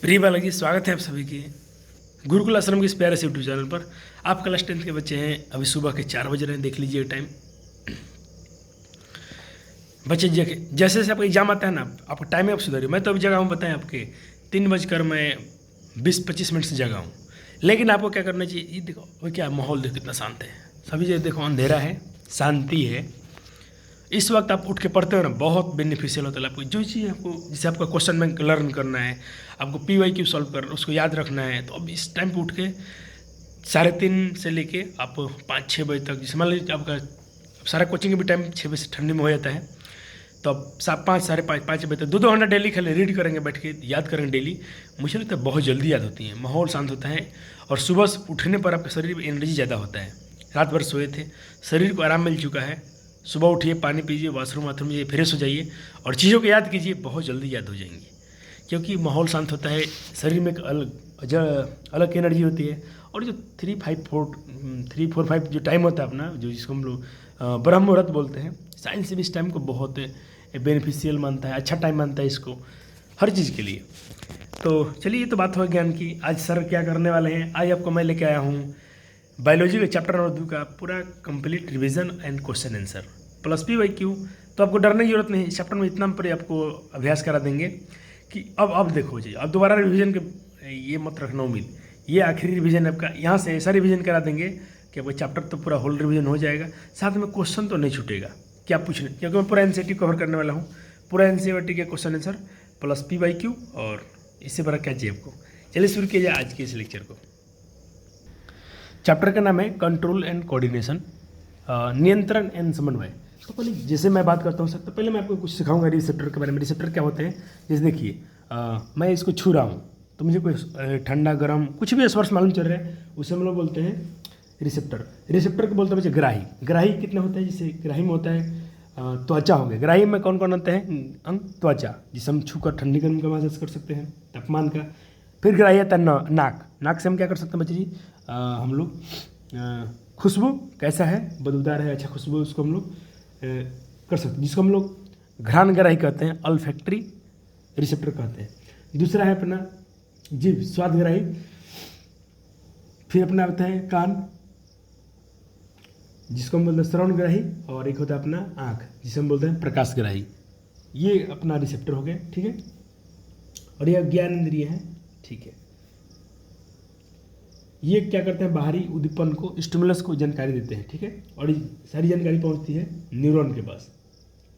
प्रिय बालक जी, स्वागत है आप सभी के गुरुकुल आश्रम के इस प्यारे से यूट्यूब चैनल पर। आप क्लास 10 के बच्चे हैं। अभी सुबह के 4 बज रहे हैं, देख लीजिए टाइम। बच्चे जैसे जैसे आपका एग्जाम आता है ना, आपका टाइम आप सुधारिए। मैं तो अभी जगह हूँ, बताएं आपके 3 बजकर मैं 20-25 मिनट से जगह हूँ। लेकिन आपको क्या करना चाहिए, ये देखो वो क्या माहौल देखो कितना शांत है। सभी जगह देखो अंधेरा है, शांति है। इस वक्त आप उठ के पढ़ते हो ना, बहुत बेनिफिशियल होता है आपको। जो चीज़ आपको, जैसे आपका क्वेश्चन बैंक लर्न करना है, आपको PYQ सॉल्व कर उसको याद रखना है, तो अब इस टाइम पे उठ के 3:30 से लेके आप 5-6 बजे तक, जैसे मान लीजिए आपका सारा कोचिंग का भी टाइम 6 बजे से ठंडी में हो जाता है, तो अब 5, 5:30 बजे तक 2-2 घंटा डेली खाली रीड करेंगे, बैठ के याद करेंगे डेली। मुझे लगता है बहुत जल्दी याद होती है, माहौल शांत होता है, और सुबह उठने पर आपके शरीर में एनर्जी ज़्यादा होता है। रात भर सोए थे, शरीर को आराम मिल चुका है। सुबह उठिए, पानी पीजिए, वाशरूम जाइए, फ्रेश हो जाइए, और चीज़ों को याद कीजिए, बहुत जल्दी याद हो जाएंगी। क्योंकि माहौल शांत होता है, शरीर में एक अलग एनर्जी होती है। और जो 3-4-5 जो टाइम होता है अपना, जो जिसको हम लोग ब्रह्म मुहूर्त बोलते हैं, साइंस भी इस टाइम को बहुत बेनिफिशियल मानता है, अच्छा टाइम मानता है इसको हर चीज़ के लिए। तो चलिए, ये तो बात हो ज्ञान की। आज सर क्या करने वाले हैं, आज आपको मैं लेके आया हूँ बायोलॉजी के चैप्टर नंबर 2 का पूरा complete revision and question answer plus PYQ। तो आपको डरने की जरूरत नहीं, इस चैप्टर में इतना पर आपको अभ्यास करा देंगे कि अब देखो जी, अब दोबारा रिवीजन के ये मत रखना उम्मीद। ये आखिरी रिवीजन आपका, यहाँ से ऐसा रिवीजन करा देंगे कि आपका चैप्टर तो पूरा होल रिवीजन हो जाएगा, साथ में क्वेश्चन तो नहीं छूटेगा। क्या पूछने, क्योंकि मैं पूरा NCERT कवर करने वाला हूँ, पूरा NCERT के क्वेश्चन आंसर प्लस PYQ, और इससे बड़ा क्या चाहिए आपको। चलिए शुरू किया जाए आज के इस लेक्चर को। चैप्टर का नाम है कंट्रोल एंड कोऑर्डिनेशन, नियंत्रण एंड समन्वय। तो पहले जैसे मैं बात करता हूँ सर, तो पहले मैं आपको कुछ सिखाऊंगा रिसेप्टर के बारे में। रिसेप्टर क्या होते हैं, जैसे देखिए मैं इसको छू रहा हूँ, तो मुझे कोई ठंडा गर्म कुछ भी स्पर्श मालूम चल रहा है, उसे हम लोग बोलते हैं रिसेप्टर। रिसेप्टर को बोलते हैं बच्चे ग्राही। ग्राही कितना होता है, जैसे ग्राही में होता है त्वचा हो गया। ग्राही में कौन कौन होता है अंग, त्वचा, जिसे हम छूकर ठंडी गर्म का महसूस कर सकते हैं, तापमान का। फिर ग्राही आता है नाक। नाक से हम क्या कर सकते हैं बच्चे जी, हम लोग खुशबू कैसा है, बदबूदार है, अच्छा खुशबू, उसको हम लोग कर सकते हैं, जिसको हम लोग घ्राण ग्राही कहते हैं, अल्फैक्टरी रिसेप्टर कहते हैं। दूसरा है अपना जीभ, स्वाद ग्राही। फिर अपना आता है कान, जिसको हम बोलते हैं श्रवण ग्राही, और एक होता है अपना आँख, जिसे हम बोलते हैं प्रकाश ग्राही। ये अपना रिसेप्टर हो गया, ठीक है। और यह ज्ञान इंद्रिय है, ठीक है। ये क्या करते हैं, बाहरी उद्दीपन को, स्टिमुलस को जानकारी देते हैं, ठीक है। और सारी जानकारी पहुंचती है न्यूरॉन के पास,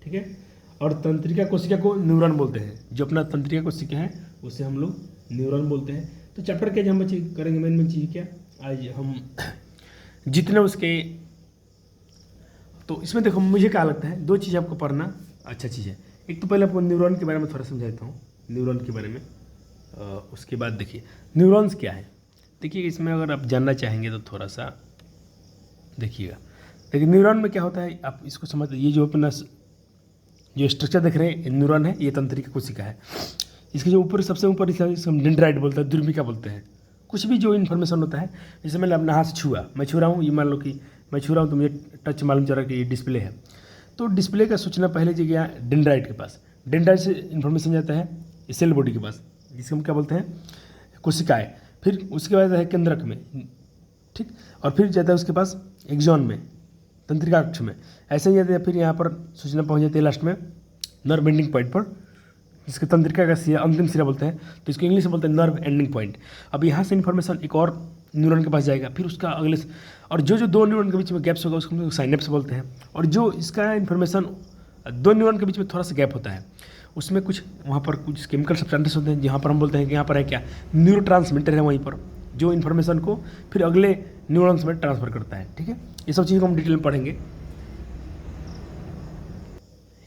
ठीक है। और तंत्रिका कोशिका को न्यूरॉन बोलते हैं, जो अपना तंत्रिका कोशिका है उसे हम लोग न्यूरॉन बोलते हैं। तो चैप्टर के हम बच्चे करेंगे मेन चीज़ क्या, आज हम जितने उसके, तो इसमें देखो मुझे क्या लगता है, 2 चीज़ आपको पढ़ना अच्छा चीज़ है। एक तो पहले आपको न्यूरॉन के बारे में थोड़ा समझाता हूँ, न्यूरॉन के बारे में। उसके बाद देखिए न्यूरॉन्स क्या है। देखिए इसमें अगर आप जानना चाहेंगे तो थोड़ा सा देखिएगा। लेकिन न्यूरॉन में क्या होता है, आप इसको समझ, ये जो अपना जो स्ट्रक्चर देख रहे हैं, न्यूरॉन है, ये तंत्रिका कोशिका है। इसके जो ऊपर, सबसे ऊपर इसको हम डेंड्राइट बोलते हैं, दुर्मिका बोलते हैं। कुछ भी जो इन्फॉर्मेशन होता है, जैसे मैंने अपना हाथ छुआ, मैं छू रहा हूँ, ये मान लो कि मैं छू रहा हूँ, तो मुझे टच मालूम चल रहा है कि ये डिस्प्ले है। तो डिस्प्ले का सूचना पहले जी गया डेंड्राइट के पास, डेंड्राइट से इन्फॉर्मेशन जाता है सेल बॉडी के पास, जिसको हम क्या बोलते हैं कोशिकाएँ। फिर उसके बाद है केंद्रक में, ठीक। और फिर जाता है उसके पास एक्सॉन में, तंत्रिका अक्ष में। ऐसे ही जाते हैं, फिर यहाँ पर सूचना पहुँच जाती है लास्ट में नर्व एंडिंग पॉइंट पर, जिसके तंत्रिका का सिरा, अंतिम सिरा बोलते हैं, तो इसको इंग्लिश में बोलते हैं नर्व एंडिंग पॉइंट। अब यहाँ से इन्फॉर्मेशन एक और न्यूरॉन के पास जाएगा, फिर उसका अगले, और जो 2 न्यूरॉन के बीच में गैप्स होगा उसको हम लोग साइनेप्स बोलते हैं। और जो इसका इन्फॉर्मेशन 2 न्यूरॉन के बीच में थोड़ा सा गैप होता है, उसमें कुछ वहाँ पर कुछ केमिकल सब्सटेंसेस होते हैं, जहाँ पर हम बोलते हैं कि यहाँ पर है क्या, न्यूरोट्रांसमीटर है वहीं पर, जो इन्फॉर्मेशन को फिर अगले न्यूरॉन्स में ट्रांसफर करता है, ठीक है। ये सब चीज़ को हम डिटेल में पढ़ेंगे।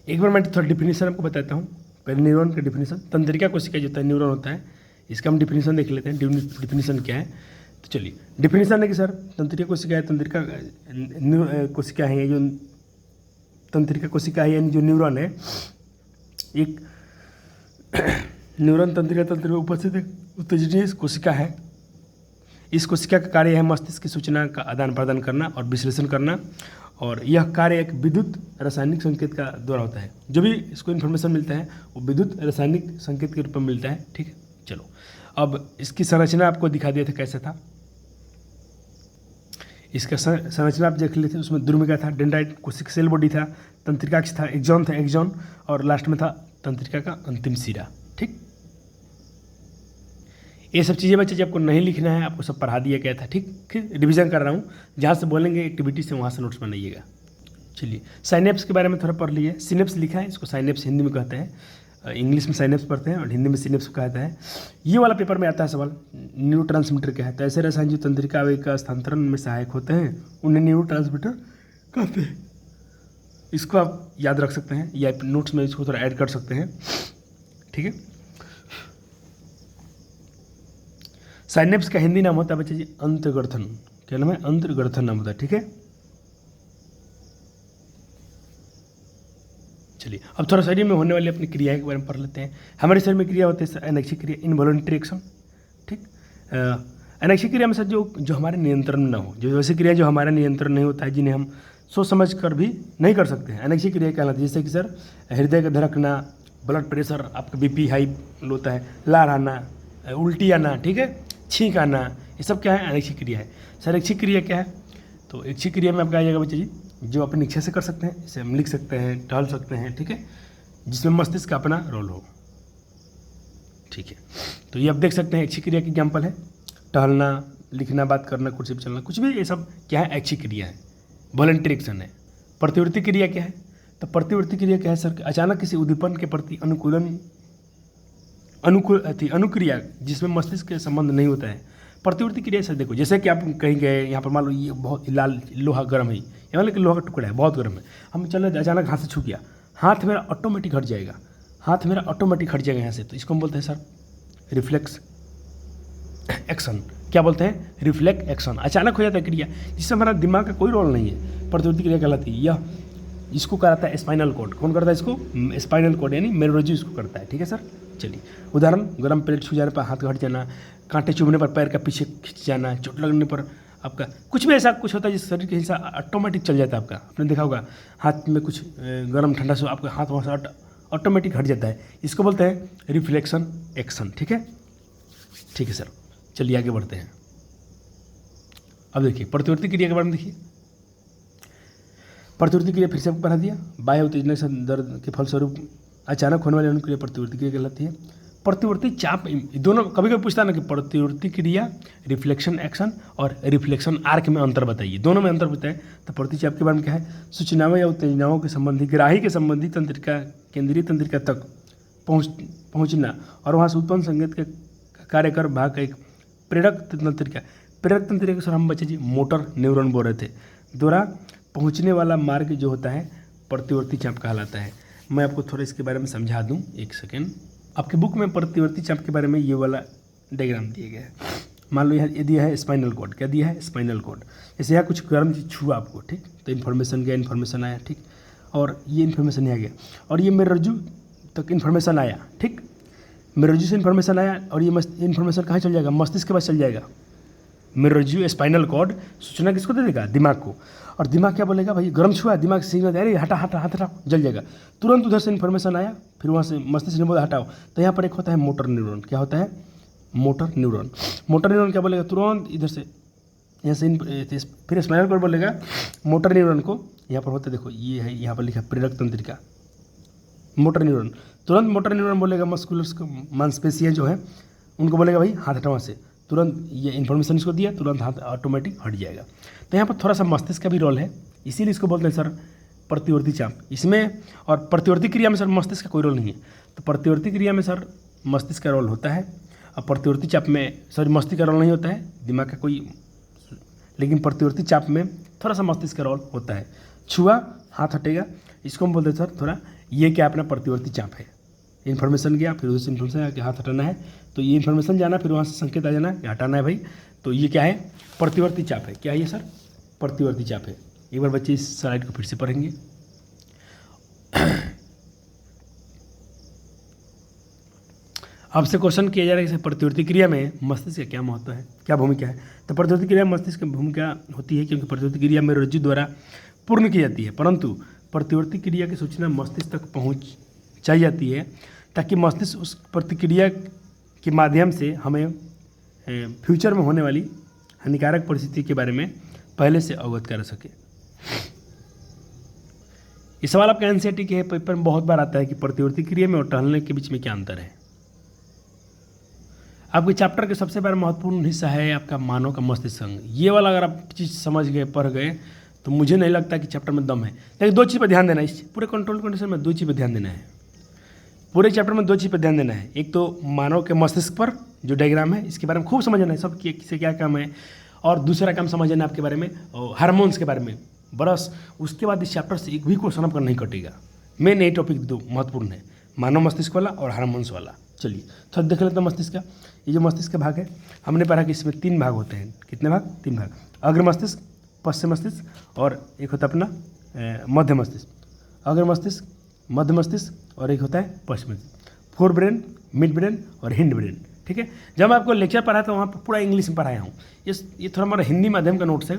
एक बार मैं थोड़ा डिफिनीशन आपको बताता हूँ। पहले न्यूरॉन का डिफिनीशन, तंत्रिका कोशिका जो होता है न्यूरॉन होता है, इसका हम डिफिनीशन देख लेते हैं, डिफिनीशन क्या है। तो चलिए, डिफिनीशन है कि सर तंत्रिका कोशिका है, तंत्रिका कोशिका है, ये जो तंत्रिका कोशिका है यानी जो न्यूरॉन है, एक न्यूरॉन तंत्रिका तंत्र में उपस्थित एक उत्तेजनीय कोशिका है। इस कोशिका का कार्य है मस्तिष्क की सूचना का आदान प्रदान करना और विश्लेषण करना, और यह कार्य एक विद्युत रासायनिक संकेत का द्वारा होता है। जो भी इसको इन्फॉर्मेशन मिलता है वो विद्युत रासायनिक संकेत के रूप में मिलता है, ठीक है। चलो अब इसकी संरचना आपको दिखा दिया था कैसे था। इसका संरचना आप देख लेते, उसमें द्रुमिका था, डेंड्राइट, कोशिका सेल बॉडी था, तंत्रिकाक्ष था, एक्सॉन और लास्ट में था तंत्रिका का अंतिम सिरा। ठीक, ये सब चीज़ें बच्चे आपको नहीं लिखना है, आपको सब पढ़ा दिया गया था। ठीक, रिवीजन कर रहा हूँ, जहाँ से बोलेंगे एक्टिविटी से वहाँ से नोट्स बनाइएगा। चलिए साइनेप्स के बारे में थोड़ा पढ़ लिए। सिनेप्स लिखा है, इसको साइनेप्स हिंदी में कहते हैं, इंग्लिश में साइनेप्स पढ़ते हैं और हिंदी में सिनेप्स कहते हैं। ये वाला पेपर में आता है सवाल, न्यूरोट्रांसमीटर क्या है। तो ऐसे रसायन जो तंत्रिका आवेग का स्थानांतरण में सहायक होते हैं उन्हें न्यूरोट्रांसमीटर कहते हैं। इसको आप याद रख सकते हैं या नोट्स में इसको थोड़ा ऐड कर सकते हैं। ठीक है, साइनेप्स का हिंदी नाम होता है बच्चे जी अंतर्ग्रथन। क्या नाम है? अंतर्ग्रथन नाम होता है। ठीक है, चलिए अब थोड़ा शरीर में होने वाली अपनी क्रियाएं के बारे में पढ़ लेते हैं। हमारे शरीर में क्रिया होती है अनैच्छिक क्रिया, इनवॉलंटरी एक्शन। ठीक, अनैच्छिक क्रिया में सर जो हमारे नियंत्रण में ना हो, जो ऐसी क्रिया जो हमारा नियंत्रण नहीं होता है, जिन्हें हम सोच समझ कर भी नहीं कर सकते हैं, अनैच्छिक क्रिया कहलाती है। जैसे कि सर हृदय का धड़कना, ब्लड प्रेशर, आपका बीपी हाई होता है, लार आना, उल्टी आना, ठीक है, छींक आना, ये सब क्या है? अनैच्छिक क्रिया है। सर ऐच्छिक क्रिया क्या है? तो ऐच्छिक क्रिया में आपका आ जाएगा बच्चे जी जो अपनी इच्छा से कर सकते हैं, इसे हम लिख सकते हैं, टहल सकते हैं। ठीक है, जिसमें मस्तिष्क का अपना रोल हो। ठीक है, तो ये आप देख सकते हैं ऐच्छिक क्रिया की एग्जाम्पल है, टहलना, लिखना, बात करना, कुर्सी पर चलना, कुछ भी, ये सब क्या है? ऐच्छिक क्रिया है, वॉलंटरी एक्शन है। प्रतिवर्ती क्रिया क्या है? तो प्रतिवर्ती क्रिया क्या है सर? अचानक किसी उद्दीपन के प्रति अनुक्रिया जिसमें मस्तिष्क के संबंध नहीं होता है। प्रतिवर्ती क्रिया सर देखो, जैसे कि आप कहीं गए, यहाँ पर मान लो ये बहुत लाल लोहा गर्म है, ये मान लो कि लोहा का टुकड़ा है, बहुत गर्म है, हम चल रहे, अचानक हाथ से छू गया, हाथ मेरा ऑटोमेटिक हट जाएगा, हाथ मेरा ऑटोमेटिक हट जाएगा यहाँ से, तो इसको हम बोलते हैं सर रिफ्लेक्स एक्शन। क्या बोलते हैं? Reflex action. अचानक हो जाता है क्रिया जिससे हमारा दिमाग का कोई रोल नहीं है, प्रतिवर्ती क्रिया कहलाती है। यह इसको कराता है स्पाइनल कॉर्ड। कौन करता है इसको? स्पाइनल कॉर्ड यानी मेरुरज्जु इसको करता है। ठीक है सर, चलिए उदाहरण, गर्म प्लेट छू जाने पर हाथ हट जाना, कांटे चुभने पर पैर का पीछे खिंच जाना, चोट लगने पर आपका कुछ भी ऐसा कुछ होता है जिस शरीर के हिस्सा ऑटोमेटिक चल जाता है आपका। आपने देखा होगा हाथ में कुछ गर्म ठंडा से आपका हाथ वहाँ से ऑटोमेटिक हट जाता है, इसको बोलते हैं रिफ्लेक्शन एक्शन। ठीक है, ठीक है सर, चलिए आगे बढ़ते हैं। अब देखिए प्रतिवर्ती क्रिया के बारे में देखिए। प्रतिवर्ती क्रिया फिर से आपको पढ़ा दिया, बाह्य उत्तेजना से दर्द के फलस्वरूप अचानक होने वाली अनुक्रिया प्रतिवर्ती क्रिया कहलाती है। प्रतिवर्ती चाप, दोनों कभी कभी पूछता है ना कि प्रतिवर्ती क्रिया, रिफ्लेक्शन एक्शन और रिफ्लेक्शन आर्क में अंतर बताइए, दोनों में अंतर बताएं। तो प्रतिवर्ती चाप के बारे में क्या है? सूचनाओं या उत्तेजनाओं के संबंधी ग्राही के संबंधी तंत्रिका, केंद्रीय तंत्रिका तक पहुँचना और वहाँ से उत्पन्न संकेत के कार्य कर भाग का एक प्रेरक तंत्रिका। प्रेरक तंत्रिका सर हम बच्चे जी मोटर न्यूरॉन बोल रहे थे, द्वारा पहुँचने वाला मार्ग जो होता है प्रतिवर्ती चाप कहलाता है। मैं आपको थोड़ा इसके बारे में समझा दूं, एक सेकेंड। आपके बुक में प्रतिवर्ती चाप के बारे में ये वाला डायग्राम दिया गया है। मान लो यहाँ ये दिया है स्पाइनल कॉर्ड। क्या दिया है? Spinal cord. जैसे यहाँ कुछ गर्म चीज छुआ आपको, ठीक, तो इन्फॉर्मेशन गया, इन्फॉर्मेशन आया, ठीक, और ये इन्फॉर्मेशन यहाँ गया और ये मेरुरज्जु तक इन्फॉर्मेशन आया, ठीक, मेरुरज्जु से इन्फॉर्मेशन आया और ये इन्फॉर्मेशन कहाँ चल जाएगा? मस्तिष्क के पास चल जाएगा। मेरुरज्जु स्पाइनल कॉर्ड सूचना किसको दे देगा? दिमाग को। और दिमाग क्या बोलेगा? भाई गर्म छुआ, दिमाग सिग्नल दे, अरे हटा हटा हाथ हटाओ, जल जाएगा। तुरंत उधर से इन्फॉर्मेशन आया, फिर वहाँ से मस्तिष्क ने बोला हटाओ, तो यहाँ पर एक होता है मोटर न्यूरॉन। क्या होता है? Motor neuron. मोटर न्यूरॉन क्या बोलेगा? तुरंत इधर से यहाँ से फिर स्पाइनल कॉर्ड बोलेगा मोटर न्यूरॉन को, यहाँ पर होता है देखो ये है, यहाँ पर लिखा प्रेरक तंत्रिका, मोटर न्यूरॉन। तुरंत मोटर न्यूरॉन बोलेगा मस्कुलर्स को, मांसपेशियाँ जो है उनको बोलेगा भाई हाथ हटाओ से, तुरंत ये इन्फॉर्मेशन इसको दिया, तुरंत हाथ ऑटोमेटिक हट जाएगा। तो यहाँ पर थोड़ा सा मस्तिष्क का भी रोल है, इसीलिए इसको बोलते हैं सर प्रतिवर्ती चाप। इसमें और प्रतिवर्ती क्रिया में सर मस्तिष्क का कोई रोल नहीं है। तो प्रतिवर्ती क्रिया में सर मस्तिष्क का रोल होता है और प्रतिवर्ती चाप में सर मस्तिष्क का रोल नहीं होता है, दिमाग का कोई, लेकिन प्रतिवर्ती चाप में थोड़ा सा मस्तिष्क का रोल होता है। छुआ, हाथ हटेगा, इसको हम बोलते हैं सर थोड़ा, ये क्या अपना प्रतिवर्ती चाप है। इन्फॉर्मेशन गया, फिर उस इन्फॉर्मेशन आया कि हाथ हटाना है, तो ये इन्फॉर्मेशन जाना, फिर वहाँ से संकेत आ जाना कि हटाना है भाई, तो ये क्या है? प्रतिवर्ती चाप है। क्या है ये सर? प्रतिवर्ती चाप है। एक बार बच्चे इस स्लाइड को फिर से पढ़ेंगे। आपसे क्वेश्चन किया जा रहा है कि प्रतिवर्ती क्रिया में मस्तिष्क का क्या महत्व है, क्या भूमिका है? तो प्रतिवर्ती क्रिया में मस्तिष्क की भूमिका होती है, क्योंकि प्रतिवर्ती क्रिया मेरुरज्जु द्वारा पूर्ण की जाती है, परंतु प्रतिवर्ती क्रिया की सूचना मस्तिष्क तक पहुँचाई जाती है ताकि मस्तिष्क उस प्रतिक्रिया के माध्यम से हमें फ्यूचर में होने वाली हानिकारक परिस्थिति के बारे में पहले से अवगत कर सके। ये सवाल आपका एनसीईआरटी के पेपर में बहुत बार आता है कि प्रतिवर्ती क्रिया में और टहलने के बीच में क्या अंतर है। आपके चैप्टर के सबसे बड़ा महत्वपूर्ण हिस्सा है आपका मानव का मस्तिष्क अंग। ये वाला अगर आप चीज़ समझ गए, पढ़ गए, तो मुझे नहीं लगता कि चैप्टर में दम है। लेकिन दो चीज़ पर ध्यान देना है, इस पूरे कंट्रोल कंडीशन में दो चीज़ पर ध्यान देना है। पूरे चैप्टर में दो चीज़ पर ध्यान देना है। एक तो मानव के मस्तिष्क पर जो डायग्राम है इसके बारे में खूब समझना है, सब किसे क्या काम है, और दूसरा काम समझना है आपके बारे में हार्मोन्स के बारे में बरस। उसके बाद इस चैप्टर से एक भी क्वेश्चन आपका नहीं कटेगा। मेन यही टॉपिक दो महत्वपूर्ण है, मानव मस्तिष्क वाला और हार्मोन्स वाला। चलिए थोड़ा देख लेते हैं मस्तिष्क का। ये जो मस्तिष्क का भाग है, हमने पढ़ा कि इसमें 3 भाग होते हैं। कितने भाग? 3 भाग। अग्र मस्तिष्क, पश्चिम मस्तिष्क और एक होता है अपना मध्य मस्तिष्क। अग्र मस्तिष्क, मध्य मस्तिष्क और एक होता है पश्चिम मस्तिष्क। फोर ब्रेन, मिड ब्रेन और हिंड ब्रेन। ठीक है। जब मैं आपको लेक्चर पढ़ाया था वहाँ पर पूरा इंग्लिश में पढ़ाया हूँ। ये थोड़ा हमारा हिंदी माध्यम का नोट्स है,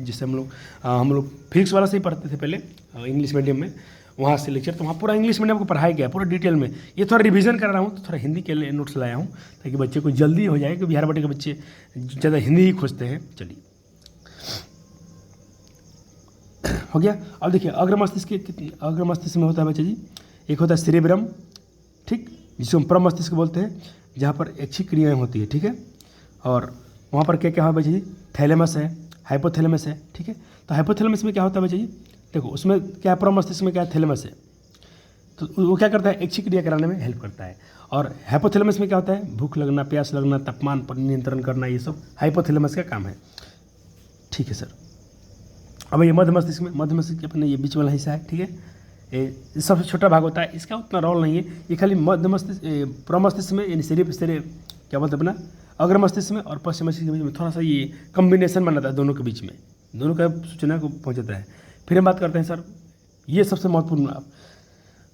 जिससे हम लोग फिजिक्स वाला से ही पढ़ते थे पहले इंग्लिश मीडियम में, वहाँ से लेक्चर, तो वहाँ पूरा इंग्लिश मीडियम को पढ़ाया गया पूरा डिटेल में। ये थोड़ा रिवीजन कर रहा हूँ, तो थोड़ा हिंदी के लिए नोट्स लाया हूँ ताकि बच्चे को जल्दी हो जाए, क्योंकि बिहार बटे के बच्चे ज़्यादा हिंदी ही खोजते हैं। चलिए हो गया। अब देखिए अग्र मस्तिष्क में होता है बच्चे जी, एक होता है सेरेब्रम, ठीक, जिसको हम परम मस्तिष्क बोलते हैं, जहाँ पर ऐच्छिक क्रियाएँ होती है। ठीक है। और वहाँ पर क्या क्या है बच्चे जी? थैलेमस है, हाइपोथैलेमस है। ठीक है। तो हाइपोथैलेमस में क्या होता है बच्चे जी? देखो उसमें क्या, परम मस्तिष्क में क्या है? थैलेमस है, तो वो क्या करता है? ऐच्छिक क्रिया कराने में हेल्प करता है। और हाइपोथैलेमस में क्या होता है? भूख लगना, प्यास लगना, तापमान पर नियंत्रण करना, ये सब हाइपोथैलेमस का काम है। ठीक है सर। अब ये मध्य मस्तिष्क अपने ये बीच वाला हिस्सा है। ठीक है। ये सबसे छोटा भाग होता है, इसका उतना रोल नहीं है। ये खाली मध्य मस्तिष्क, परम मस्तिष्क में यानी क्या बोलते हैं अपना अग्र मस्तिष्क में और पश्चिम मस्तिष्क के बीच में थोड़ा सा ये कम्बिनेशन बनाता है, दोनों के बीच में, दोनों का सूचना को पहुँचाता है। फिर हम बात करते हैं सर, ये सबसे महत्वपूर्ण। आप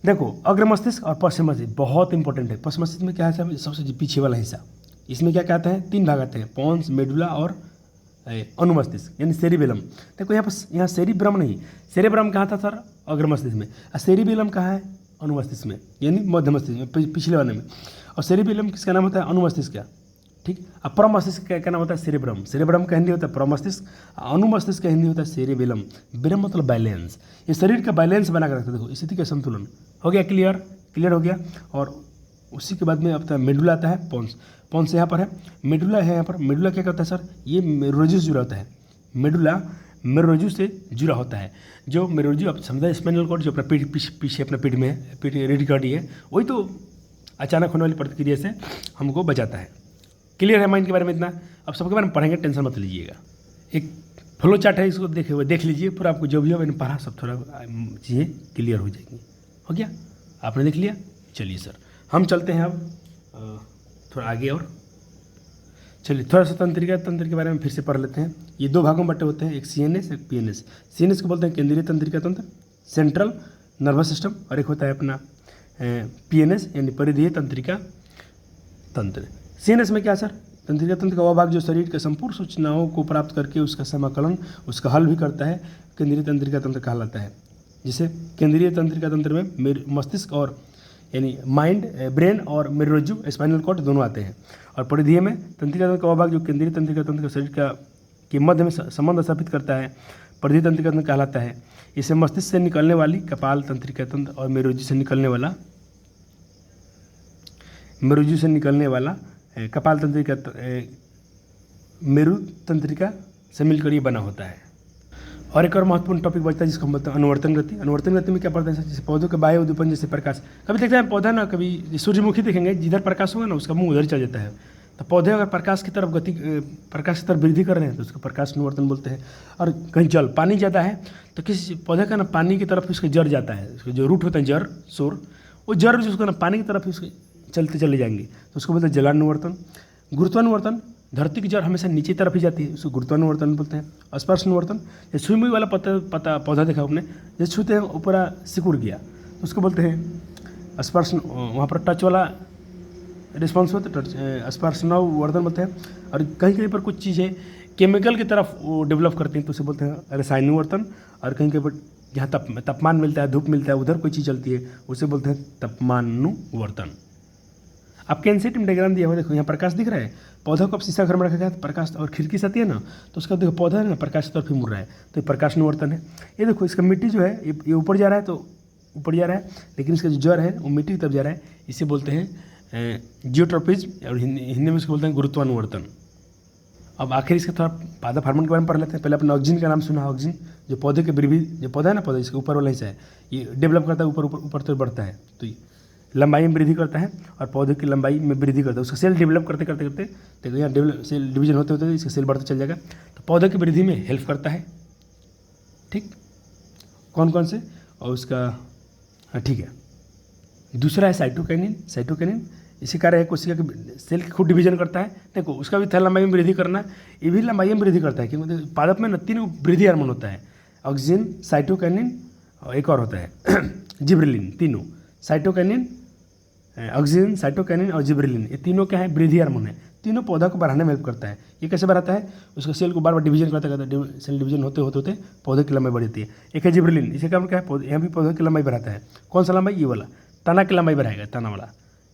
देखो अग्र मस्तिष्क और पश्चिम मस्तिष्क बहुत इंपॉर्टेंट है। पश्चिम मस्तिष्क में क्या है सर? सबसे पीछे वाला हिस्सा, इसमें क्या कहते हैं? 3 भाग आते हैं, पोन्स, मेडुला और अनुमस्तिष्क यानी सेरिबेलम। देखो यहाँ सेरिब्रम नहीं, सेरिब्रम कहाँ था सर? अग्र मस्तिष्क में। और सेरिबेलम कहाँ है? अनुमस्तिष्क में, यानी मध्य मस्तिष्क में, पिछले वाले में। और सेरिबेलम किसका नाम होता है? अनुमस्तिष्क का। ठीक। अब परम मस्तिष्क का नाम होता है सेरेब्रम। सेरेब्रम का हिंदी होता है परम मस्तिष्क, अनुमस्तिष्क का हिंदी होता है सेरेबेलम। बेलम मतलब बैलेंस, ये शरीर का बैलेंस बना कर रखता है। देखो स्थिति का संतुलन हो गया, क्लियर हो गया। और उसी के बाद में अब मेडुला आता है, पोन्स यहाँ पर है, मेडुला है यहाँ पर। मेडुला क्या करता है सर? ये मेरुरज्जु से जुड़ा होता है। मेडुला मेरुरज्जु से जुड़ा होता है। जो मेरुरज्जु आप समझा, स्पाइनल कॉर्ड जो अपना पीछे अपना पीठ में है, पीठ रेडिकॉर्ड है, वही तो अचानक होने वाली प्रतिक्रिया से हमको बचाता है। क्लियर है माइंड के बारे में इतना? अब सबके बारे में पढ़ेंगे, टेंशन मत लीजिएगा। एक फ्लो चार्ट है, इसको देख लीजिए पूरा, आपको जो भी हो मैंने पढ़ा सब थोड़ा चीज़ें क्लियर हो जाएंगी। हो गया? आपने देख लिया? चलिए सर हम चलते हैं अब थोड़ा आगे और चलिए थोड़ा सा तंत्र के बारे में फिर से पढ़ लेते हैं। ये 2 भागों में बटे होते हैं, एक CNS एक PNS। CNS को बोलते हैं केंद्रीय तंत्रिका तंत्र, सेंट्रल नर्वस सिस्टम, और एक होता है अपना PNS यानी परिधीय तंत्रिका तंत्र। CNS में क्या सर? तंत्रिका तंत्र का वह भाग जो शरीर के संपूर्ण सूचनाओं को प्राप्त करके उसका समाकलन, उसका हल भी करता है, केंद्रीय तंत्रिका तंत्र कहलाता है। जिसे केंद्रीय तंत्रिका तंत्र में मस्तिष्क और यानी माइंड, ब्रेन और मेरुरज्जु, स्पाइनल कॉर्ड दोनों आते हैं। और परिधीय में तंत्रिका तंत्र का वह भाग जो केंद्रीय तंत्रिका तंत्र का शरीर के मध्य में संबंध स्थापित करता है, परिधीय तंत्रिका तंत्र कहलाता है। इसे मस्तिष्क से निकलने वाली कपाल तंत्रिका तंत्र और मेरुरज्जु से निकलने वाला कपाल तंत्रिका मेरु तंत्रिका से मिलकर ये बना होता है। और एक और महत्वपूर्ण टॉपिक बचता है जिसको हम बोलते हैं अनुवर्तन गति। अनुवर्तन गति में क्या पढ़ते हैं? जैसे पौधों के बाह्य उद्दीपन, जैसे प्रकाश। कभी देखते हैं पौधा ना, कभी सूर्यमुखी देखेंगे, जिधर प्रकाश होगा ना उसका मुंह उधर चल जाता है। तो पौधे अगर प्रकाश की तरफ वृद्धि कर रहे हैं तो उसको प्रकाश अनुवर्तन बोलते हैं। और कहीं जल पानी ज़्यादा है तो किसी पौधे का ना पानी की तरफ उसके जड़ जाता है, उसके जो रूट होते हैं जड़, सोर, वो जड़ जो उसको ना पानी की तरफ उसके चलते चले जाएंगे तो उसको बोलते हैं जलानुवर्तन। गुरुत्वानुवर्तन, धरती की जड़ हमेशा नीचे तरफ ही जाती है, उसको गुरुत्वानुवर्तन बोलते हैं। स्पर्शानुवर्तन, जैसे सुई मुई वाला पता पौधा देखा आपने, जैसे छूते हैं ऊपर सिकुड़ गया तो उसको बोलते हैं स्पर्श, वहाँ पर टच वाला रिस्पॉन्स होता है, स्पर्शानुवर्तन बोलते हैं। और कहीं कहीं पर कुछ चीज़ें केमिकल की तरफ वो डेवलप करती हैं तो उसे बोलते हैं रसायनुवर्तन। और कहीं कहीं पर जहाँ तापमान मिलता है, धूप मिलता है, उधर कोई चीज़ चलती है उसे बोलते हैं तापमानुवर्तन। आपके एनसीईआरटी में डायग्राम दिया हुआ देखो, यहाँ प्रकाश दिख रहा है, पौधा को अब शीशा घर में रखा गया है, प्रकाश और खिड़की से आती है ना, तो उसका देखो पौधा है ना प्रकाश की तरफ ही मुड़ रहा है, तो ये प्रकाश निवर्तन है। ये देखो इसका मिट्टी जो है ये ऊपर जा रहा है, तो ऊपर जा रहा है, लेकिन इसका जो जड़ है वो मिट्टी की तरफ जा रहा है, इसे बोलते हैं जियोट्रॉपिज्म, और हिंदी में इसको बोलते हैं गुरुत्वानुवर्तन। अब आखिर इसका थोड़ा पादप हार्मोन के बारे में पढ़ लेते हैं। पहले अपने ऑक्सीजन का नाम सुना, ऑक्सीजन जो पौधे के जो पौधा है ना, पौधा इसके ऊपर वाला हिस्सा है, ये डेवलप करता है, ऊपर ऊपर ऊपर तो बढ़ता है, तो ये लंबाई में वृद्धि करता है और पौधे की लंबाई में वृद्धि करता है। उसका सेल डेवलप करते करते करते देखो यहाँ डेवलप सेल डिवीजन होते होते इसका सेल बढ़ता चल जाएगा, तो पौधे की वृद्धि में हेल्प करता है। ठीक, कौन कौन से, और उसका हाँ ठीक है। दूसरा है साइटोकाइनिन, साइटोकाइनिन इसी कार्य है कोशिका के सेल की खुद डिवीजन करता है। देखो उसका भी था लंबाई में वृद्धि करना, ये भी लंबाई में वृद्धि करता है, क्योंकि पादप में न 3 वृद्धि हार्मोन होता है, ऑक्सीजन, साइटोकाइनिन और एक और होता है जिब्रेलिन। तीनों साइटोकाइनिन, ऑक्सीजन, साइटोकाइनिन और जिब्रेलिन, ये तीनों क्या है, वृद्धि हार्मोन है। तीनों पौधा को बढ़ाने में हेल्प करता है। ये कैसे बढ़ाता है, उसका सेल को बार बार डिवीजन करता है, सेल डिवीजन होते होते होते पौधे की लंबाई बढ़ती है। एक है जिब्रेलिन, इसे काम क्या है, यहाँ भी पौधे की लंबाई बढ़ाता है। कौन सा लंबाई, ये वाला तना की लंबाई बढ़ाएगा, तना वाला,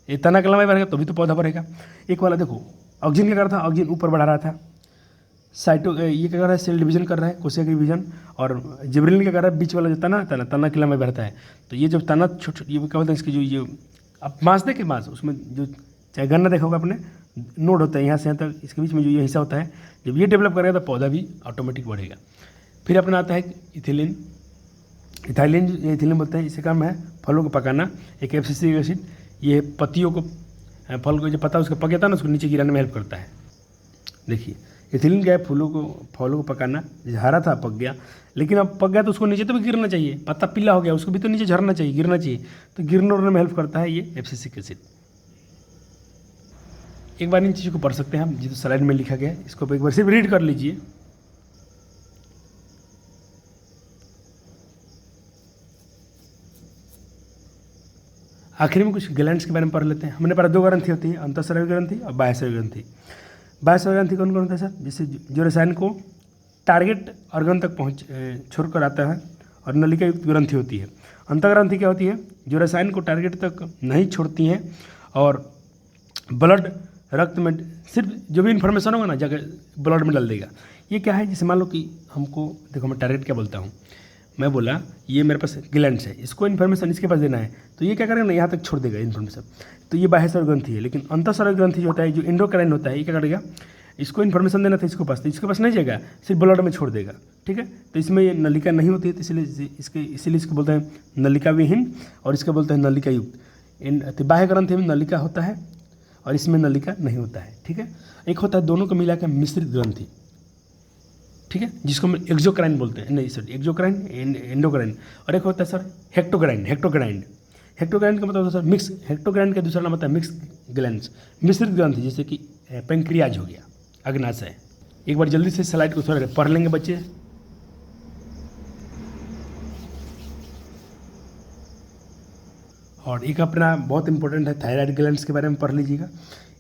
ये तना की लंबाई बढ़ेगा तभी तो पौधा बढ़ेगा। एक वाला देखो ऑक्सीजन क्या कर रहा था, ऑक्सीजन ऊपर बढ़ा रहा था, ये क्या कर रहा है, सेल डिवीजन कर रहा है, कोशिका की डिवीजन, और जिब्रेलिन क्या कर रहा है, बीच वाला जो तना की लंबाई बढ़ाता है। तो ये जब तना छोटे ये क्या होता है, इसकी जो ये अब मांस देखे, मांस उसमें जो चाहे गन्ना देखा होगा आपने, नोड होता है यहाँ से यहाँ तक, इसके बीच में जो ये हिस्सा होता है, जब ये डेवलप करेगा तो पौधा भी ऑटोमेटिक बढ़ेगा। फिर अपना आता है इथिलीन, इथिलीन बोलते हैं, इससे काम है फलों को पकाना। एक एब्सिसिक एसिड, ये पत्तियों को, फल को जो पता उसका पक जाता है ना, उसको नीचे गिराने में हेल्प करता है। देखिए इथिलीन क्या है, फलों को पकाना, जैसे हरा था पक गया, लेकिन अब पक गया तो उसको नीचे तो भी गिरना चाहिए, पत्ता पीला हो गया उसको भी तो नीचे झरना चाहिए, गिरना चाहिए, तो गिरने उड़ने में हेल्प करता है ये एब्सिसिक एसिड। एक बार इन चीज़ों को पढ़ सकते हैं हम, जो स्लाइड में लिखा गया है, इसको एक बार सिर्फ रीड कर लीजिए। आखिर में कुछ ग्लैंड्स के बारे में पढ़ लेते हैं। हमने पढ़ा 2 ग्रंथि होती है, अंतःस्रावी ग्रंथि और बाह्यस्रावी ग्रंथि। बाह्यस्रावी ग्रंथि कौन कौन होता है सर, जिससे जो रसायन को टारगेट ऑर्गन तक छोड़ कर आता है, और नलिका युक्त ग्रंथि होती है। अंतःग्रंथि क्या होती है, जो रसायन को टारगेट तक नहीं छोड़ती हैं, और ब्लड रक्त में सिर्फ जो भी इन्फॉर्मेशन होगा ना जगह ब्लड में डाल देगा। ये क्या है, जैसे मान लो कि हमको देखो, मैं टारगेट क्या बोलता हूँ, मैं बोला ये मेरे पास ग्लैंड्स है, इसको इन्फॉर्मेशन इसके पास देना है, तो ये क्या करेगा ना, यहाँ तक छोड़ देगा इन्फॉर्मेशन, तो ये बाह्यस्रावी ग्रंथि है। लेकिन अंतःस्रावी ग्रंथि जो होता है, जो एंडोक्राइन होता है, ये क्या करेगा, इसको इन्फॉर्मेशन देना था इसके पास नहीं जाएगा, सिर्फ ब्लड में छोड़ देगा। ठीक है, तो इसमें ये नलिका नहीं होती है, तो इसीलिए इसको बोलते हैं नलिका विहीन, और इसको बोलते हैं नलिका युक्त। बाह्य ग्रंथि में नलिका होता है और इसमें नलिका नहीं होता है। ठीक है, एक होता है दोनों को मिला के मिश्रित ग्रंथि, ठीक है, जिसको हम एक्सोक्राइन बोलते हैं, नहीं सर एक्सोक्राइन एंडोक्राइन, और एक होता है सर हेक्टोक्राइन। हेक्टोक्राइन का मतलब होता है सर मिक्स, हेक्टोक्राइन का दूसरा नाम होता है मिक्स ग्लैंड्स, मिश्रित ग्रंथि, जैसे कि पेंक्रियाज हो गया, अग्नाशय। एक बार जल्दी से स्लाइड को थोड़ा पढ़ लेंगे बच्चे। और एक अपना बहुत इंपॉर्टेंट है थायराइड ग्लैंड्स के बारे में पढ़ लीजिएगा।